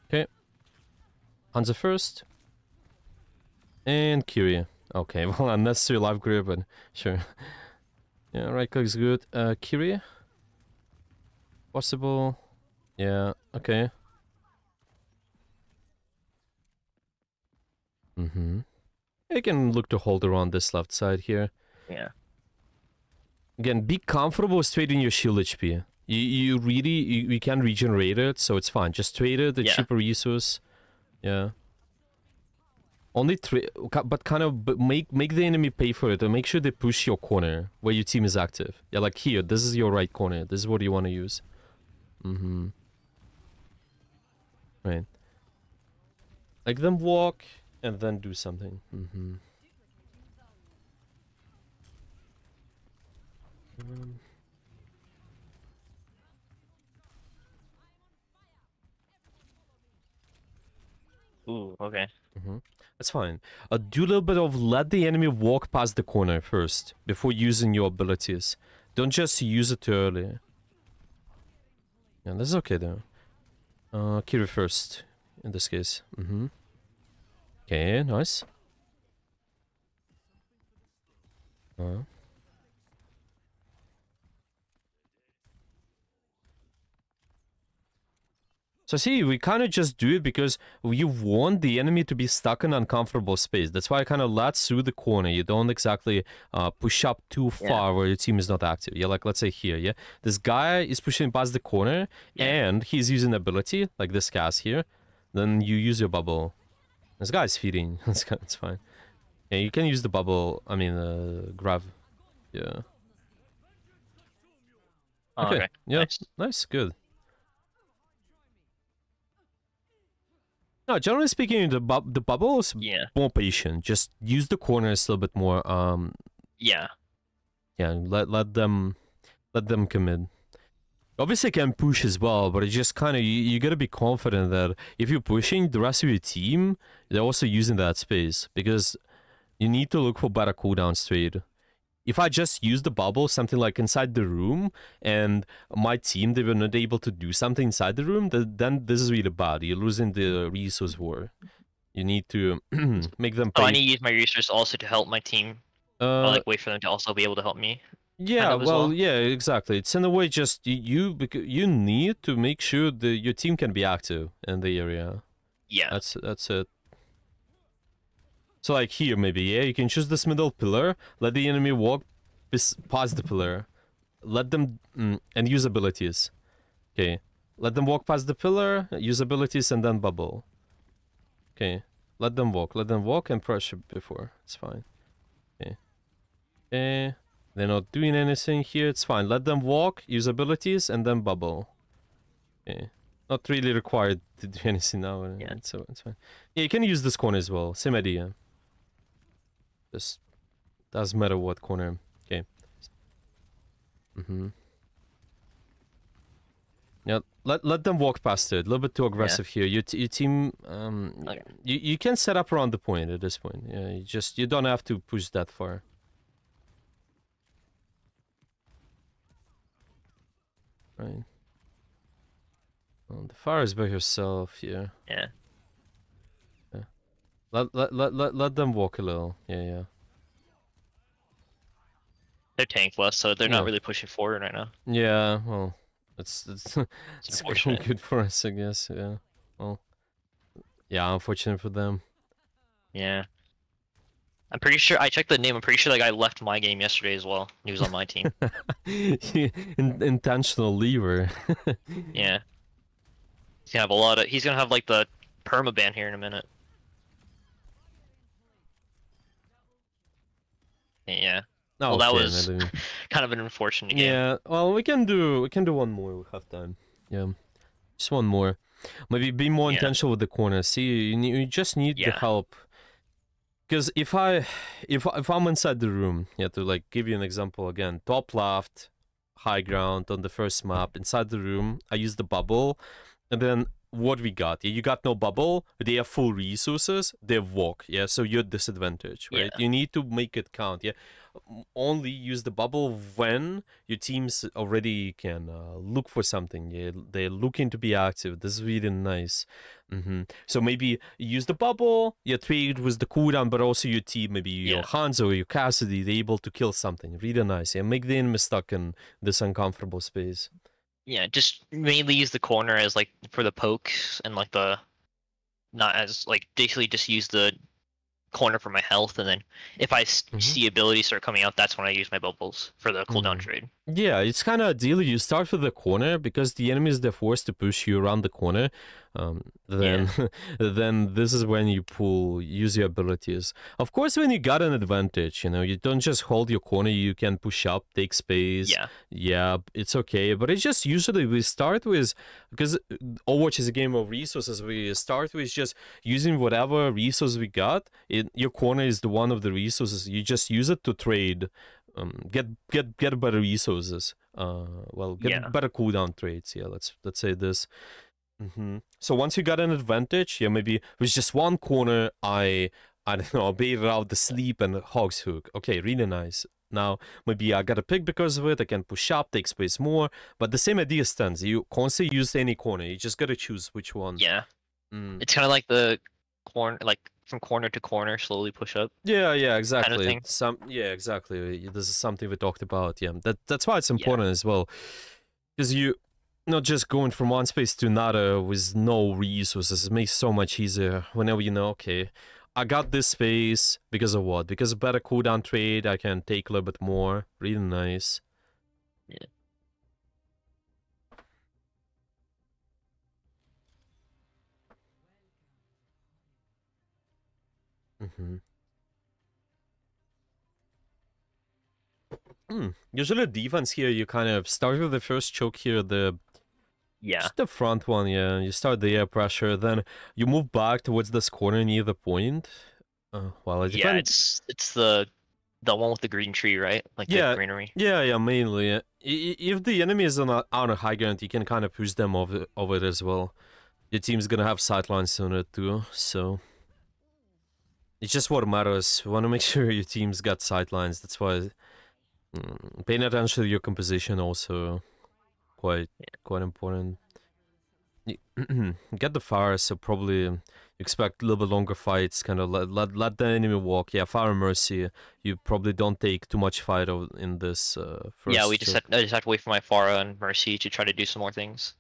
Speaker 2: Okay. Hansa first. And Kyrie. Okay, well, unnecessary life grip, but sure. Yeah, right click is good. Kyrie? Possible. Yeah, okay. You can look to hold around this left side here.
Speaker 1: Yeah.
Speaker 2: Again, be comfortable with trading your shield HP. You really, you can regenerate it, so it's fine. Just trade it, the cheaper resource. Yeah. Only but kind of make the enemy pay for it, and make sure they push your corner where your team is active. Yeah, like here, this is your right corner. This is what you want to use. Right. Like them walk and then do something.
Speaker 1: Ooh, okay.
Speaker 2: That's fine. Do a little bit of let the enemy walk past the corner first before using your abilities. Don't just use it too early. Yeah, this is okay though. Kiri first in this case. Okay, nice. So see, we kind of just do it because you want the enemy to be stuck in uncomfortable space. That's why I kind of let through the corner. You don't exactly push up too far where your team is not active. Yeah, like let's say here, yeah? This guy is pushing past the corner and he's using ability, like this cast here. Then you use your bubble. This guy's feeding. It's fine. Yeah, you can use the bubble, I mean, grav. Yeah.
Speaker 1: Oh, okay.
Speaker 2: Yeah,
Speaker 1: Nice.
Speaker 2: nice, good. No, generally speaking, the bubble is more patient. Just use the corners a little bit more.
Speaker 1: Yeah.
Speaker 2: Yeah, let them commit. Obviously, can push as well, but it just kind of you gotta be confident that if you're pushing, the rest of your team they're also using that space because you need to look for better cooldown straight. If I just use the bubble, something like inside the room, and my team, they were not able to do something inside the room, then this is really bad. You're losing the resource war. You need to make them pay.
Speaker 1: So I need to use my resource also to help my team. Or like wait for them to also be able to help me.
Speaker 2: Yeah, well, yeah, exactly. It's in a way just you need to make sure that your team can be active in the area.
Speaker 1: Yeah.
Speaker 2: That's it. So like here maybe, yeah, you can choose this middle pillar, let the enemy walk past the pillar, let them and use abilities. Okay, let them walk past the pillar, use abilities, and then bubble. Okay, let them walk and pressure before. It's fine. Okay. Okay, they're not doing anything here. It's fine. Let them walk, use abilities, and then bubble. Okay. Not really required to do anything now.
Speaker 1: Yeah.
Speaker 2: So it's fine. Yeah, you can use this corner as well. Same idea. Just doesn't matter what corner. Okay. Yeah, let them walk past it. A little bit too aggressive here. Your team,
Speaker 1: Okay.
Speaker 2: you can set up around the point at this point. Yeah, you don't have to push that far. Right. Well, the fire is by yourself here.
Speaker 1: Yeah.
Speaker 2: Let them walk a little. Yeah.
Speaker 1: They're tankless, so they're not really pushing forward right now.
Speaker 2: Yeah, well, it's
Speaker 1: unfortunate.
Speaker 2: good for us, I guess. Yeah. Well, yeah, unfortunate for them.
Speaker 1: Yeah. I'm pretty sure I checked the name. I'm pretty sure that guy left my game yesterday as well. He was on my team.
Speaker 2: Intentional lever.
Speaker 1: Yeah. He's gonna have a lot of. He's gonna have like the permaban here in a minute. Yeah.
Speaker 2: Oh,
Speaker 1: Well, that was kind of an unfortunate game.
Speaker 2: Yeah. Well, we can do one more. We have time. Yeah. Just one more. Maybe be more intentional with the corner. See, you just need the help. Because if I'm inside the room, to like give you an example again, top left, high ground on the first map, inside the room, I use the bubble, and then what we got? You got no bubble, they have full resources, they walk, so you're at disadvantage, right? You need to make it count, only use the bubble when your teams already can look for something, they're looking to be active. This is really nice. So maybe use the bubble, trade with the cooldown, but also your team, maybe your Hanzo or your Cassidy, they're able to kill something. Really nice, make the enemy stuck in this uncomfortable space.
Speaker 1: Yeah, just mainly use the corner as like for the pokes and like the not as like basically just use the corner for my health, and then if I see abilities start coming out, that's when I use my bubbles for the cooldown trade. Yeah,
Speaker 2: it's kind of ideal you start with the corner because the enemies they're forced to push you around the corner. Then then this is when you use your abilities. Of course, when you got an advantage, you know, you don't just hold your corner, you can push up, take space. Yeah, it's okay, but it's just usually we start with, because Overwatch is a game of resources, we start with just using whatever resource we got. Your corner is the one of the resources, you just use it to trade, get better resources, better cooldown trades. Yeah, let's say this. So once you got an advantage, yeah, maybe with just one corner, I don't know, baited out the sleep and hog's hook. Okay, really nice. Now maybe I got a pick because of it. I can push up, take space more, but the same idea stands. You constantly use any corner. You just gotta choose which one.
Speaker 1: Yeah. It's kind of like the corner, like from corner to corner, slowly push up.
Speaker 2: Yeah, exactly.
Speaker 1: Kind of
Speaker 2: Exactly. This is something we talked about. Yeah, that's why it's important as well, because you not just going from one space to another with no resources. It makes it so much easier whenever you know, okay, I got this space because of what? Because of better cooldown trade, I can take a little bit more. Really nice.
Speaker 1: Yeah.
Speaker 2: Usually defense here, you kind of start with the first choke here, just the front one, yeah. You start the air pressure, then you move back towards this corner near the point. Well, it depends.
Speaker 1: It's the one with the green tree, right? Like the greenery.
Speaker 2: Yeah, mainly. If the enemy is on a high ground, you can kind of push them over it as well. Your team's gonna have sightlines on it too, so it's just what matters. You want to make sure your team's got sightlines. That's why paying attention to your composition also quite important. Get the fire, so probably expect a little bit longer fights. Kind of let the enemy walk. Yeah, fire and mercy. You probably don't take too much fight in this first.
Speaker 1: Yeah, I just have to wait for my Pharah and mercy to try to do some more things.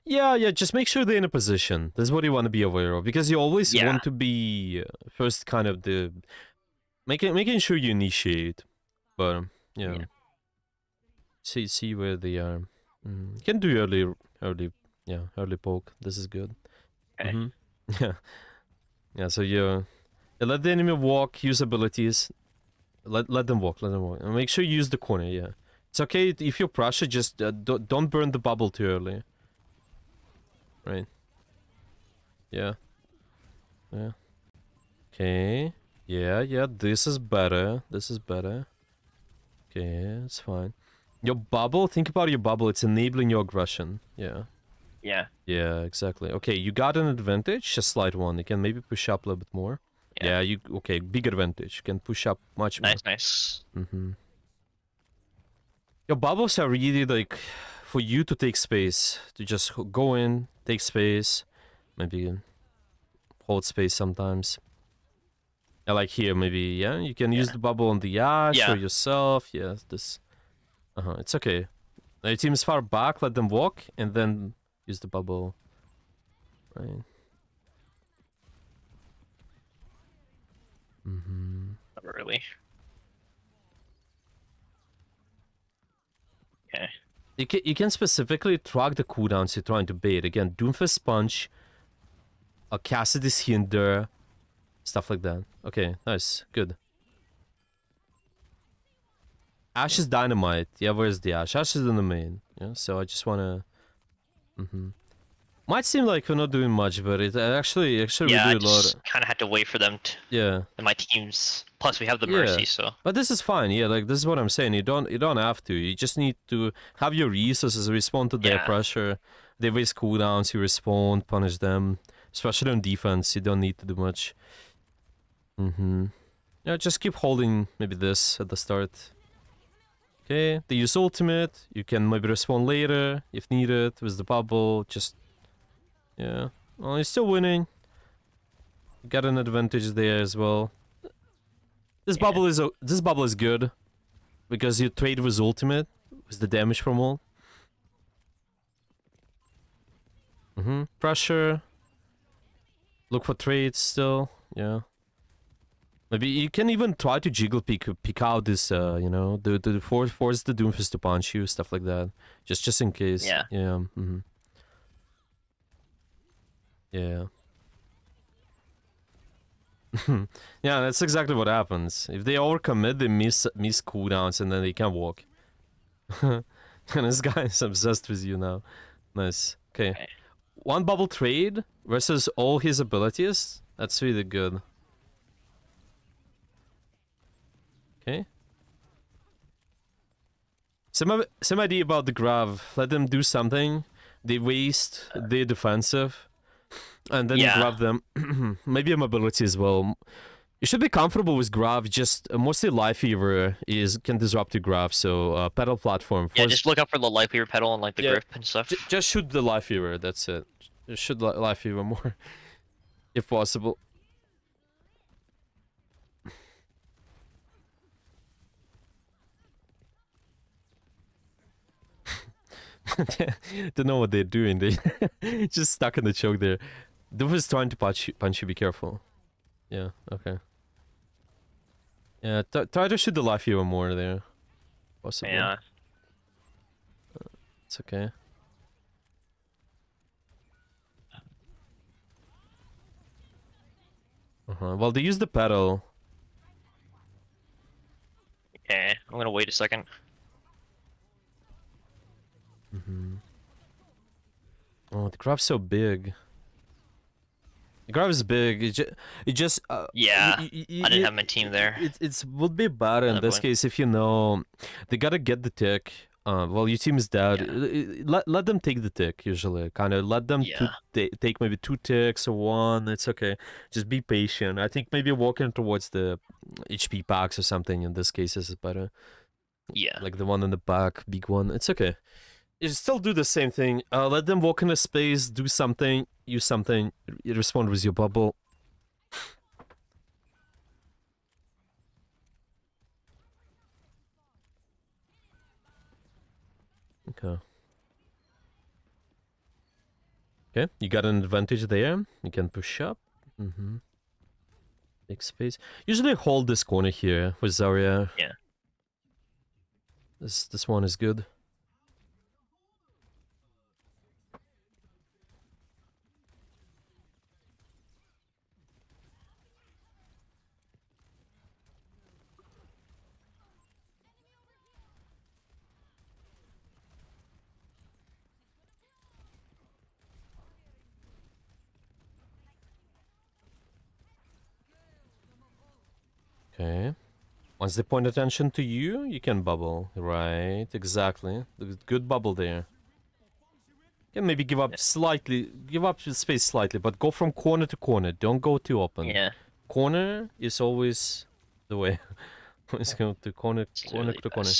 Speaker 2: Yeah, just make sure they're in a position. That's what you want to be aware of, because you always want to be first, kind of the making sure you initiate. But see where they are. You can do early poke. This is good.
Speaker 1: Okay.
Speaker 2: Yeah. So you let the enemy walk. Use abilities. Let them walk. And make sure you use the corner. Yeah, it's okay if you pressure. Just don't burn the bubble too early. Right. Yeah. Okay. Yeah. This is better. Okay, it's fine. Your bubble, think about your bubble. It's enabling your aggression. Yeah. Yeah, exactly. Okay, you got an advantage, a slight one. You can maybe push up a little bit more. Yeah, okay, big advantage. You can push up much more.
Speaker 1: Nice.
Speaker 2: Your bubbles are really like for you to take space, to just go in, take space, maybe hold space sometimes. Yeah, like here, maybe, you can use the bubble on the Ash or yourself. Yeah, this. It's okay. Your team is far back, let them walk, and then use the bubble. Right.
Speaker 1: Not really. Okay.
Speaker 2: You can specifically track the cooldowns you're trying to bait. Again, Doomfist Punch, a Cassidy's Hinder, stuff like that. Okay, nice, good. Ash is Dynamite. Yeah, where's the Ash? Ash is in the main. Yeah, so I just wanna. Might seem like we're not doing much, but it actually we do a lot.
Speaker 1: Kind of had to wait for them to.
Speaker 2: Yeah.
Speaker 1: And my teams. Plus, we have the mercy, so.
Speaker 2: But this is fine. Yeah, like this is what I'm saying. You don't have to. You just need to have your resources, respond to their pressure. They waste cooldowns. You respond, punish them. Especially on defense, you don't need to do much. Yeah, just keep holding maybe this at the start. Okay, they use ultimate. You can maybe respond later if needed with the bubble. Just well, you're still winning. You got an advantage there as well. This bubble is good because you trade with ultimate with the damage from ult. Pressure. Look for trades still. Yeah. Maybe you can even try to jiggle pick out this, the force the Doomfist to punch you, stuff like that. Just in case.
Speaker 1: Yeah.
Speaker 2: Yeah. Yeah, that's exactly what happens. If they overcommit, they miss cooldowns and then they can't walk. And this guy is obsessed with you now. Nice. Okay.
Speaker 1: Okay.
Speaker 2: One bubble trade versus all his abilities. That's really good. Okay. Same idea about the Grav. Let them do something. They waste their defensive. And then you grab them. Maybe a mobility as well. You should be comfortable with Grav. Just mostly Life Weaver can disrupt your Grav. So pedal platform.
Speaker 1: Yeah, just look out for the Life Weaver pedal and like the grip and stuff.
Speaker 2: Just shoot the Life Weaver. That's it. Just shoot Life Weaver more, if possible. Don't know what they're doing. They just stuck in the choke there. They was trying to punch you. Be careful. Yeah. Okay. Yeah. Try to shoot the Life Weaver more there. Possible.
Speaker 1: Yeah.
Speaker 2: It's okay. Well, they use the pedal.
Speaker 1: Okay, I'm gonna wait a second.
Speaker 2: Oh, the grab's so big. The grab is big. It just.
Speaker 1: Yeah, I didn't have my team there.
Speaker 2: It would be better in this case if you know they gotta get the tick. Well, your team is dead. Yeah. Let them take the tick usually. Kind of let them take maybe 2 ticks or 1. It's okay. Just be patient. I think maybe walking towards the HP packs or something in this case is better.
Speaker 1: Yeah.
Speaker 2: Like the one in the back, big one. It's okay. You still do the same thing. Let them walk in a space, do something, use something, you respond with your bubble. Okay. Okay, you got an advantage there. You can push up. Big space. Usually hold this corner here with Zarya.
Speaker 1: Yeah.
Speaker 2: This one is good. Okay. Once they point attention to you, you can bubble. Right, exactly. Good bubble there. You can maybe give up space slightly, but go from corner to corner. Don't go too open.
Speaker 1: Yeah.
Speaker 2: Corner is always the way. Always go to corner to corner.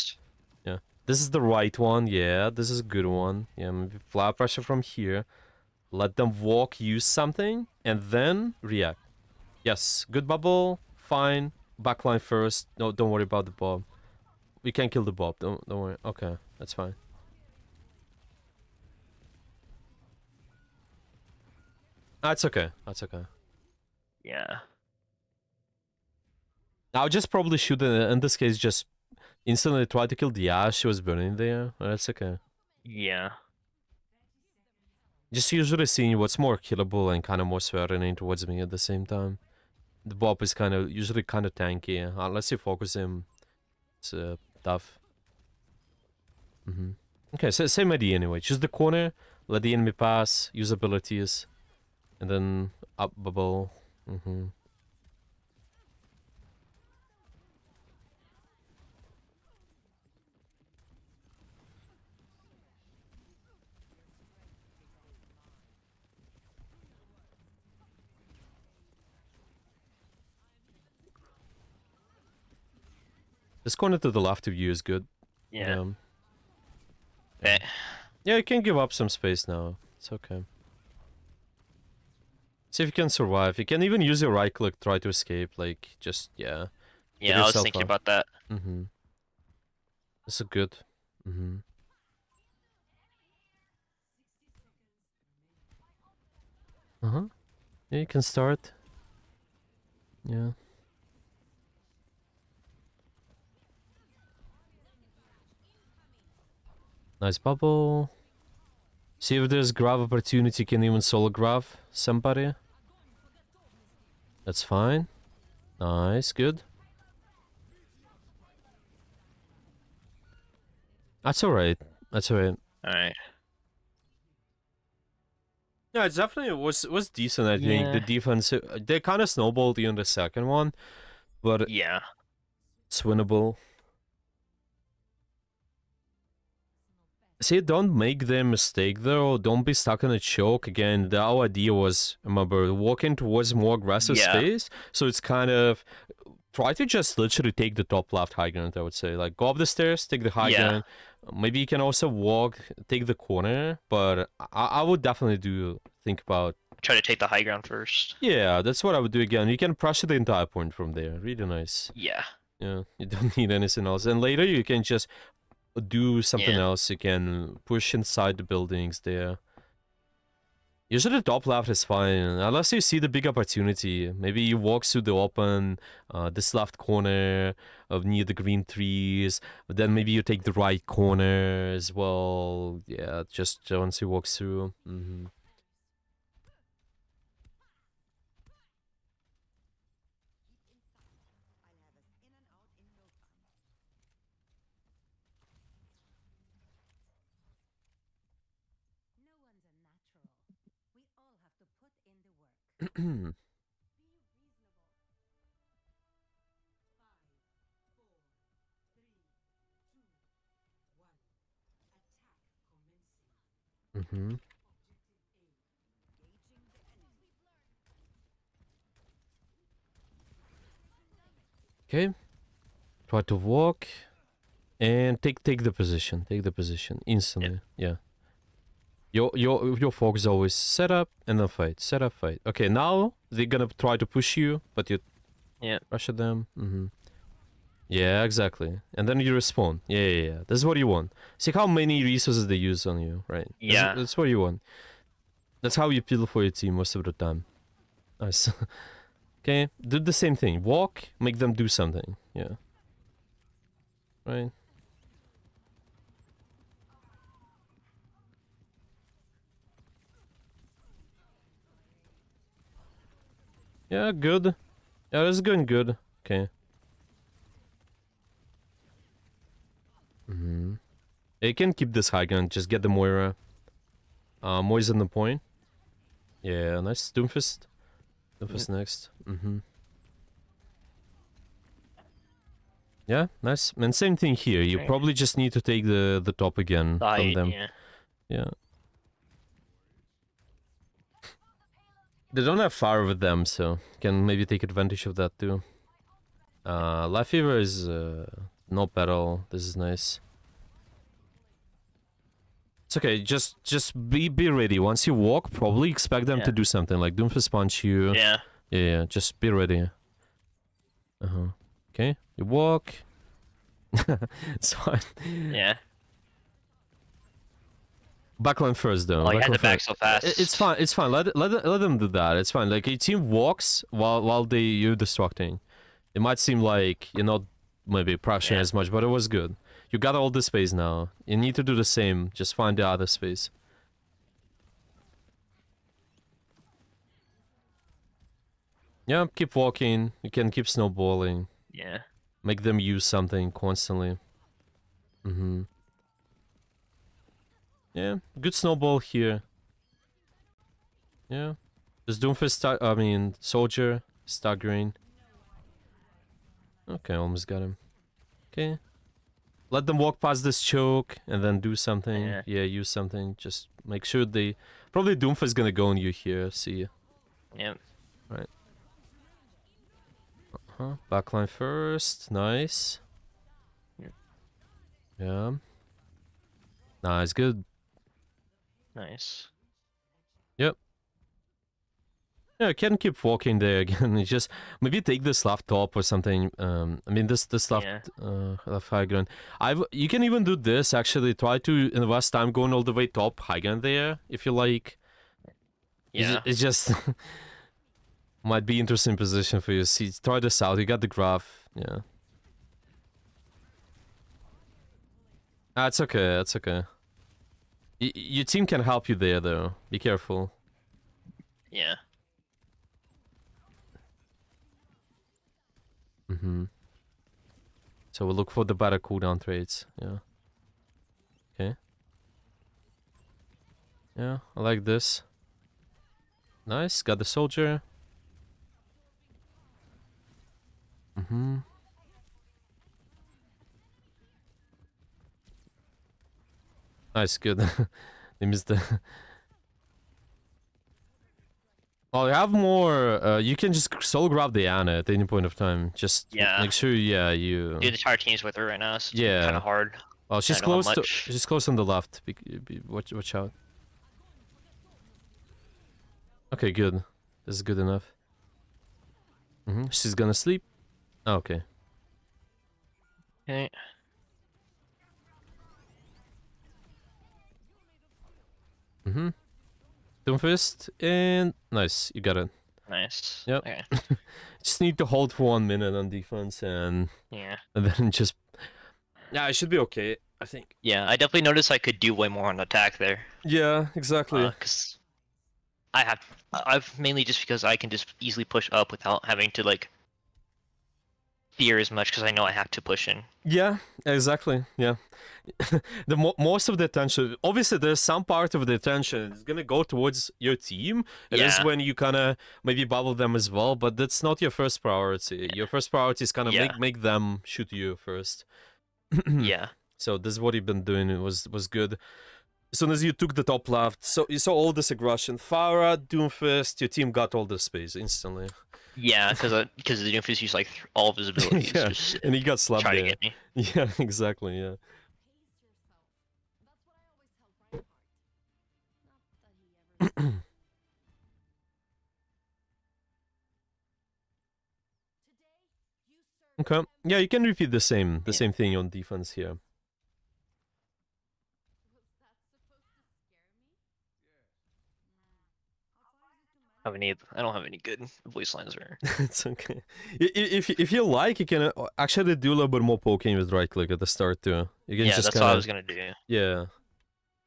Speaker 2: Yeah. This is the right one. Yeah, this is a good one. Yeah, maybe flat pressure from here. Let them walk, use something, and then react. Yes, good bubble. Fine. Backline first. No, don't worry about the bob. We can kill the bob. Don't worry. Okay, that's fine. That's okay. That's okay.
Speaker 1: Yeah.
Speaker 2: I'll just probably shoot in this case. Just instantly try to kill the ash. She was burning there. That's okay.
Speaker 1: Yeah.
Speaker 2: Just usually seeing what's more killable and kind of more threatening towards me at the same time. The Bob is usually kind of tanky, unless you focus him. It's tough. Okay, so same idea anyway. Choose the corner, let the enemy pass, use abilities, and then up bubble. This corner to the left of you is good.
Speaker 1: Yeah.
Speaker 2: Yeah, you can give up some space now. It's okay. See if you can survive. You can even use your right click, try to escape. Like, just, yeah.
Speaker 1: Yeah, I was thinking about that.
Speaker 2: This is good. Yeah, you can start. Yeah. Nice bubble. See if there's grab opportunity, can even solo grab somebody. That's fine. Nice, good. That's alright. That's alright.
Speaker 1: Alright.
Speaker 2: Yeah, it definitely was decent, I think.
Speaker 1: Yeah.
Speaker 2: The defense, they kind of snowballed you in the second one, but
Speaker 1: Yeah.
Speaker 2: it's winnable. See, don't make the mistake though. Don't be stuck in a choke. Again, our idea was, remember, walking towards more aggressive space. So it's kind of, try to just literally take the top left high ground, I would say. Like, go up the stairs, take the high ground. Maybe you can also walk, take the corner, but I would definitely think about...
Speaker 1: Try to take the high ground first.
Speaker 2: Yeah, that's what I would do again. You can pressure the entire point from there. Really nice.
Speaker 1: Yeah.
Speaker 2: Yeah, you don't need anything else. And later you can just do something else. You can push inside the buildings there. Usually the top left is fine, unless you see the big opportunity. Maybe you walk through the open, this left corner of near the green trees, but then maybe you take the right corner as well. Yeah, just once you walk through. Okay. Try to walk and take the position. Take the position instantly. Yeah. Your focus always set up and then fight. Set up, fight. Okay, now they're gonna try to push you, but you rush at them. Yeah, exactly. And then you respawn. Yeah. This is what you want. See how many resources they use on you, right?
Speaker 1: Yeah.
Speaker 2: That's what you want. That's how you peel for your team most of the time. Nice. Okay, do the same thing. Walk, make them do something. Yeah. Right. Yeah, good. Yeah, it's going good. Okay. You can keep this high gun, just get the Moira. Moira's in the point. Yeah, nice. Doomfist. Doomfist next. Yeah, nice. And same thing here. You probably just need to take the top again from them. Yeah. They don't have fire with them, so can maybe take advantage of that too. Life Fever is no battle. This is nice. It's okay. Just be ready. Once you walk, probably expect them to do something like Doomfist punch you. Yeah. Just be ready. Okay. You walk. It's fine.
Speaker 1: Yeah.
Speaker 2: Backline first, though.
Speaker 1: Oh, you had to back so fast.
Speaker 2: It's fine. It's fine. Let them do that. It's fine. Like, your team walks while you're destructing. It might seem like you're not maybe pressuring as much, but it was good. You got all the space now. You need to do the same. Just find the other space. Yeah, keep walking. You can keep snowballing.
Speaker 1: Yeah.
Speaker 2: Make them use something constantly. Yeah, good snowball here. Yeah. Does Doomfist Soldier staggering. Okay, almost got him. Okay. Let them walk past this choke and then do something. Yeah, use something. Just make sure they... Probably Doomfist is gonna go on you here. See ya.
Speaker 1: Yep.
Speaker 2: Right. Backline first. Nice. Yeah. Nice, good. Nice. Yep. Yeah, I can keep walking there again. It's just maybe take this left top or something. I mean this left left high ground. You can even do this actually. Try to invest time going all the way top high ground there if you like. Yeah. It's just might be interesting position for you. See, try this out. You got the graph. Yeah. That's okay. That's okay. Your team can help you there, though. Be careful.
Speaker 1: Yeah.
Speaker 2: Mm-hmm. So we'll look for the better cooldown trades. Yeah. Okay. Yeah, I like this. Nice. Got the soldier. Mm-hmm. Nice, good. They missed the... Well, you have more... you can just solo grab the Ana at any point of time. Just
Speaker 1: Yeah.
Speaker 2: make sure, yeah, you...
Speaker 1: Dude, the entire team's with her right now, so it's
Speaker 2: Yeah.
Speaker 1: kind of hard.
Speaker 2: Well, she's
Speaker 1: I don't have
Speaker 2: close to...
Speaker 1: much.
Speaker 2: She's close on the left. Watch out. Okay, good. This is good enough. Mm-hmm. She's gonna sleep. Oh, okay.
Speaker 1: Okay.
Speaker 2: Mm-hmm. Doomfist, and nice, you got it.
Speaker 1: Nice.
Speaker 2: Yep.
Speaker 1: Okay.
Speaker 2: Just need to hold for 1 minute on defense, and
Speaker 1: Yeah.
Speaker 2: then just... Yeah, it should be okay, I think.
Speaker 1: Yeah, I definitely noticed I could do way more on attack there.
Speaker 2: Yeah, exactly.
Speaker 1: Because I've mainly just because I can just easily push up without having to like fear as much because I know I have to push in.
Speaker 2: Yeah, exactly. Yeah, most of the attention, obviously, there's some part of the attention is gonna go towards your team. It is
Speaker 1: Yeah.
Speaker 2: when you kind of maybe bubble them as well, but that's not your first priority. Your first priority is kind of
Speaker 1: Yeah.
Speaker 2: make them shoot you first.
Speaker 1: Yeah.
Speaker 2: So this is what you've been doing. It was good. As soon as you took the top left, so you saw all this aggression. Farah, Doomfist, your team got all the space instantly.
Speaker 1: Yeah, because the Doomfist used like all of his abilities.
Speaker 2: Yeah,
Speaker 1: Just
Speaker 2: and he got slapped
Speaker 1: try to
Speaker 2: there.
Speaker 1: get me.
Speaker 2: Yeah, exactly. Yeah. Okay. Yeah, you can repeat the same thing on defense here.
Speaker 1: I don't have any good voice lines or.
Speaker 2: It's okay. If you like, you can actually do a little bit more poking with right click at the start too. You can
Speaker 1: Yeah,
Speaker 2: just
Speaker 1: that's
Speaker 2: kinda,
Speaker 1: what I was gonna do.
Speaker 2: Yeah.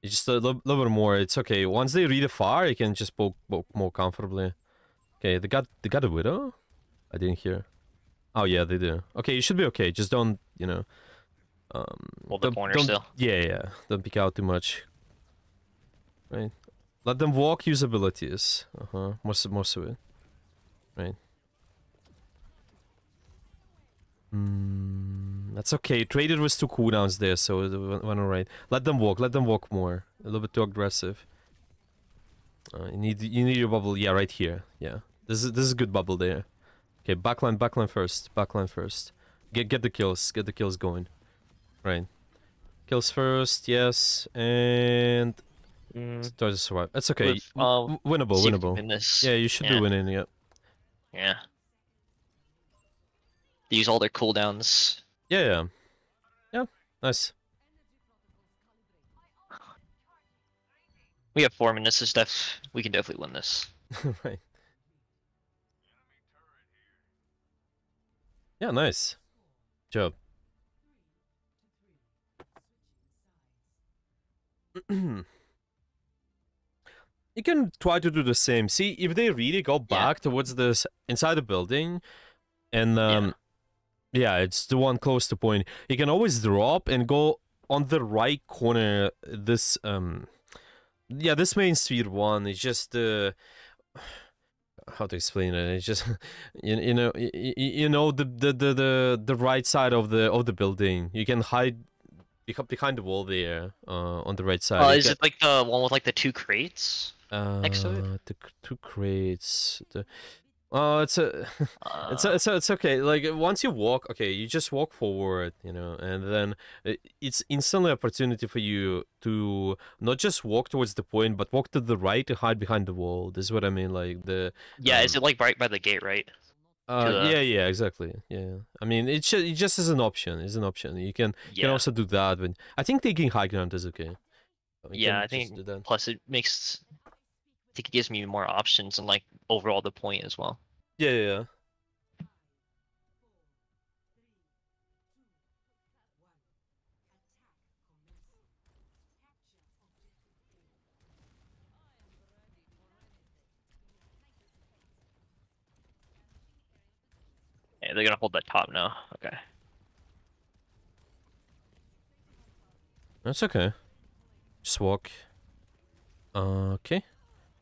Speaker 2: You just a little bit more. It's okay. Once they read the far, you can just poke more comfortably. Okay, they got a widow. I didn't hear. Oh yeah, they do. Okay, you should be okay. Just don't,
Speaker 1: Hold the corner still.
Speaker 2: Yeah. Don't peek out too much. Right. Let them walk. Use abilities. Most of it. Right. That's okay. Traded with 2 cooldowns there, so it went alright. Let them walk. Let them walk more. A little bit too aggressive. You need your bubble. Yeah, right here. Yeah. This is a good bubble there. Okay, backline first. Get the kills. Get the kills going. Right. Kills first. Yes, and try to survive. That's okay. Winnable.
Speaker 1: Win this.
Speaker 2: Yeah, you should be winning. Yeah.
Speaker 1: Yeah. They use all their cooldowns.
Speaker 2: Yeah. Nice.
Speaker 1: We have 4 minutes of stuff. We can definitely win this.
Speaker 2: Right. Yeah, nice. Job. You can try to do the same. See, if they really go back towards this inside the building, and yeah, it's the one close to point. You can always drop and go on the right corner. This this main street one is just how to explain it? It's just you know the right side of the building. You can hide behind the wall there on the right side.
Speaker 1: Is it like the one with like the 2 crates next to it?
Speaker 2: The 2 crates. It's okay. Like once you walk, okay, you just walk forward, and then it's instantly opportunity for you to not just walk towards the point, but walk to the right to hide behind the wall. This is what I mean. Like the
Speaker 1: is it like right by the gate, right?
Speaker 2: Yeah, exactly. Yeah, I mean it just is an option. It's an option. You can also do that, but I think taking high ground is okay.
Speaker 1: I think. Plus, I think it gives me more options and like overall the point as well.
Speaker 2: Yeah.
Speaker 1: Yeah, they're gonna hold that top now. Okay.
Speaker 2: That's okay. Just walk. Okay.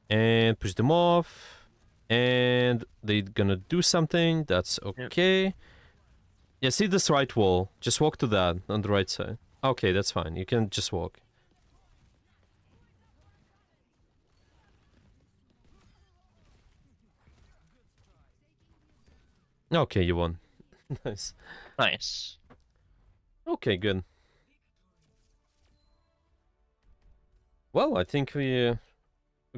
Speaker 2: And push them off. And they're gonna do something. That's okay. Yeah, see this right wall. Just walk to that on the right side. Okay, that's fine. You can just walk. Okay, you won. Nice.
Speaker 1: Nice.
Speaker 2: Okay, good. Well, I think we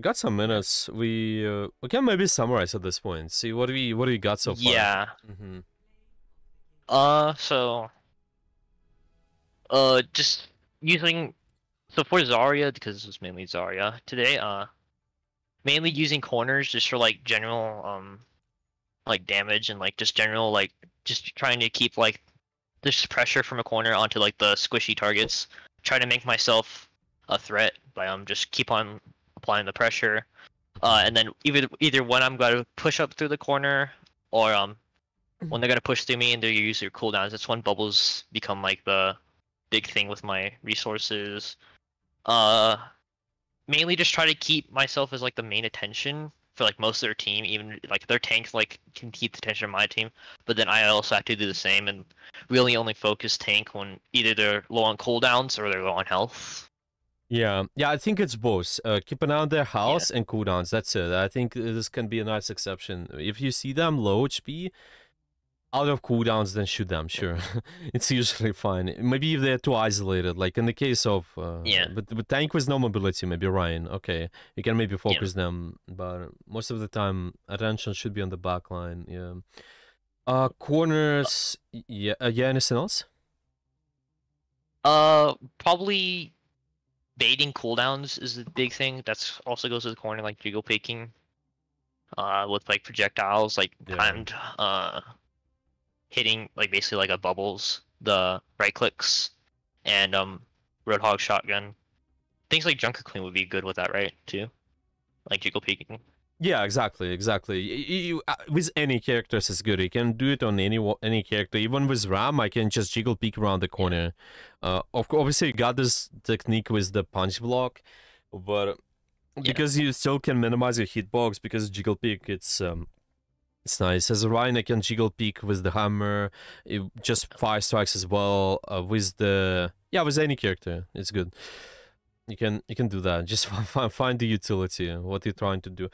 Speaker 2: got some minutes. We can maybe summarize at this point. See what we got so far.
Speaker 1: Yeah.
Speaker 2: Mm-hmm.
Speaker 1: So just using for Zarya, because this was mainly Zarya today, mainly using corners just for like general like damage and like just general like just trying to keep like this pressure from a corner onto like the squishy targets. Try to make myself a threat by just keep on applying the pressure. And then either when I'm gonna push up through the corner or when they're gonna push through me and they use their cooldowns, that's when bubbles become like the big thing with my resources. Mainly just try to keep myself as like the main attention for like most of their team, even like their tanks like can keep the attention of my team, but then I also have to do the same and really only focus tank when either they're low on cooldowns or they're low on health.
Speaker 2: Yeah, I think it's both. Keep an eye on their health and cooldowns. That's it. I think this can be a nice exception. If you see them low HP, out of cooldowns, then shoot them. Sure, it's usually fine. Maybe if they're too isolated, like in the case of but tank with no mobility, maybe Ryan. Okay, you can maybe focus them, but most of the time attention should be on the back line. Yeah. Corners. Yeah. Anything else?
Speaker 1: Probably baiting cooldowns is the big thing. That's also goes to the corner, like jiggle picking. With like projectiles, like timed hitting like basically like a bubbles, the right clicks, and Roadhog shotgun. Things like Junker Queen would be good with that, right? Too, like jiggle peeking.
Speaker 2: Yeah, exactly. With any characters, it's good. You can do it on any character. Even with Ram, I can just jiggle peek around the corner. Obviously, you got this technique with the punch block, but because you still can minimize your hitbox because jiggle peek, it's nice. As a Ryan, I can jiggle peek with the hammer. Just 5 strikes as well. With any character, it's good. You can do that. Just find the utility. What you're trying to do.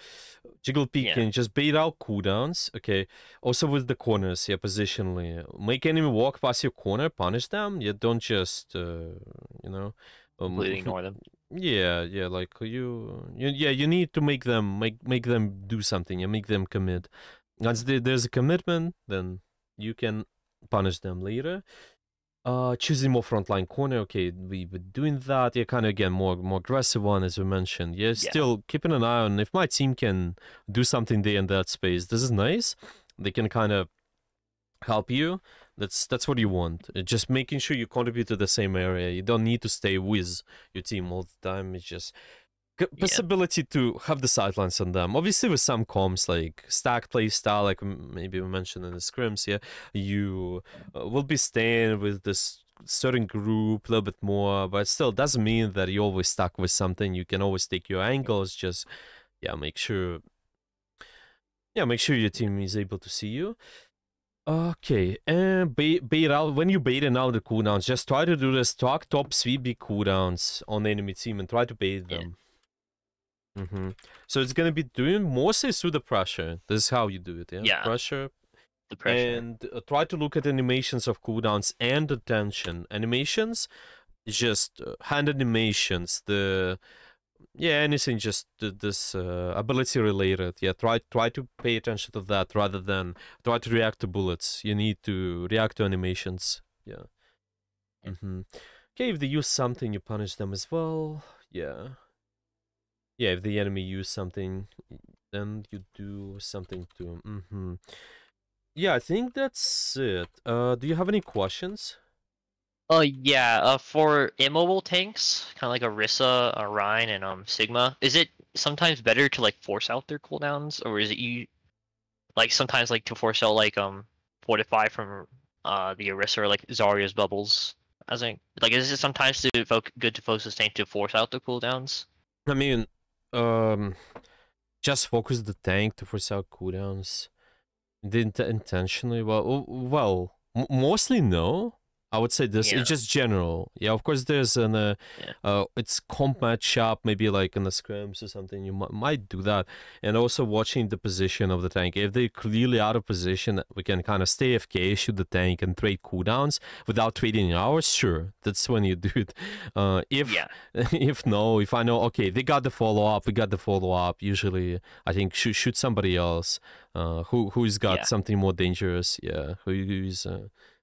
Speaker 2: Jiggle peek and just bait out cooldowns. Okay. Also with the corners, positionally, make enemy walk past your corner, punish them. You don't just
Speaker 1: completely ignore them.
Speaker 2: Yeah. Like you need to make them do something and make them commit. Once there's a commitment, then you can punish them later. Choosing more frontline corner. Okay, we were doing that. Yeah, kind of again more aggressive one as we mentioned. Yeah, still keeping an eye on if my team can do something there in that space. This is nice. They can kind of help you. That's what you want. Just making sure you contribute to the same area. You don't need to stay with your team all the time. It's just possibility to have the sidelines on them. Obviously, with some comps like stack play style, like maybe we mentioned in the scrims, you will be staying with this certain group a little bit more, but still doesn't mean that you're always stuck with something. You can always take your angles. Just make sure your team is able to see you. Okay, and bait out when you bait out the cooldowns. Just try to do this. Talk top sweep big cooldowns on the enemy team and try to bait them. So it's gonna be doing mostly through the pressure. This is how you do it, pressure.
Speaker 1: The pressure.
Speaker 2: And try to look at animations of cooldowns and attention. Animations, just hand animations. Anything just this ability related. Try to pay attention to that rather than try to react to bullets. You need to react to animations. Okay, if they use something, you punish them as well. If the enemy use something, then you do something to them. I think that's it. Do you have any questions?
Speaker 1: For immobile tanks, kind of like a Rissa, a Rhine, and Sigma, is it sometimes better to like force out their cooldowns, or is it you like sometimes like to force out like fortify from the Orisa or like Zarya's bubbles. I think like is it sometimes good to focus sustain to force out the cooldowns?
Speaker 2: I mean, just focus the tank to force out cooldowns. Didn't intentionally. Mostly no. I would say this.
Speaker 1: Yeah.
Speaker 2: It's just general. Yeah, of course. There's an it's comp matchup, maybe like in the scrims or something. You might do that, and also watching the position of the tank. If they're clearly out of position, we can kind of stay AFK, shoot the tank, and trade cooldowns without trading hours. Sure, that's when you do it. If I know, okay, they got the follow up, we got the follow up. Usually, I think shoot somebody else. Who's got something more dangerous? Yeah, who's.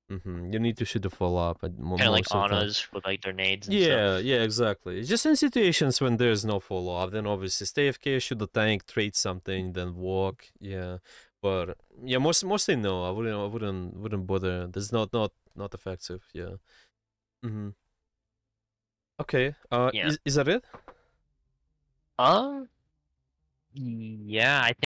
Speaker 2: You need to shoot the follow-up.
Speaker 1: Kind of like Anna's with like their nades and
Speaker 2: stuff.
Speaker 1: stuff.
Speaker 2: Yeah, exactly. Just in situations when there's no follow-up, then obviously stay AFK, shoot the tank, trade something, then walk. Yeah, but yeah, mostly no. I wouldn't bother. That's not effective. Yeah. Okay. Is that it?
Speaker 1: Yeah, I think.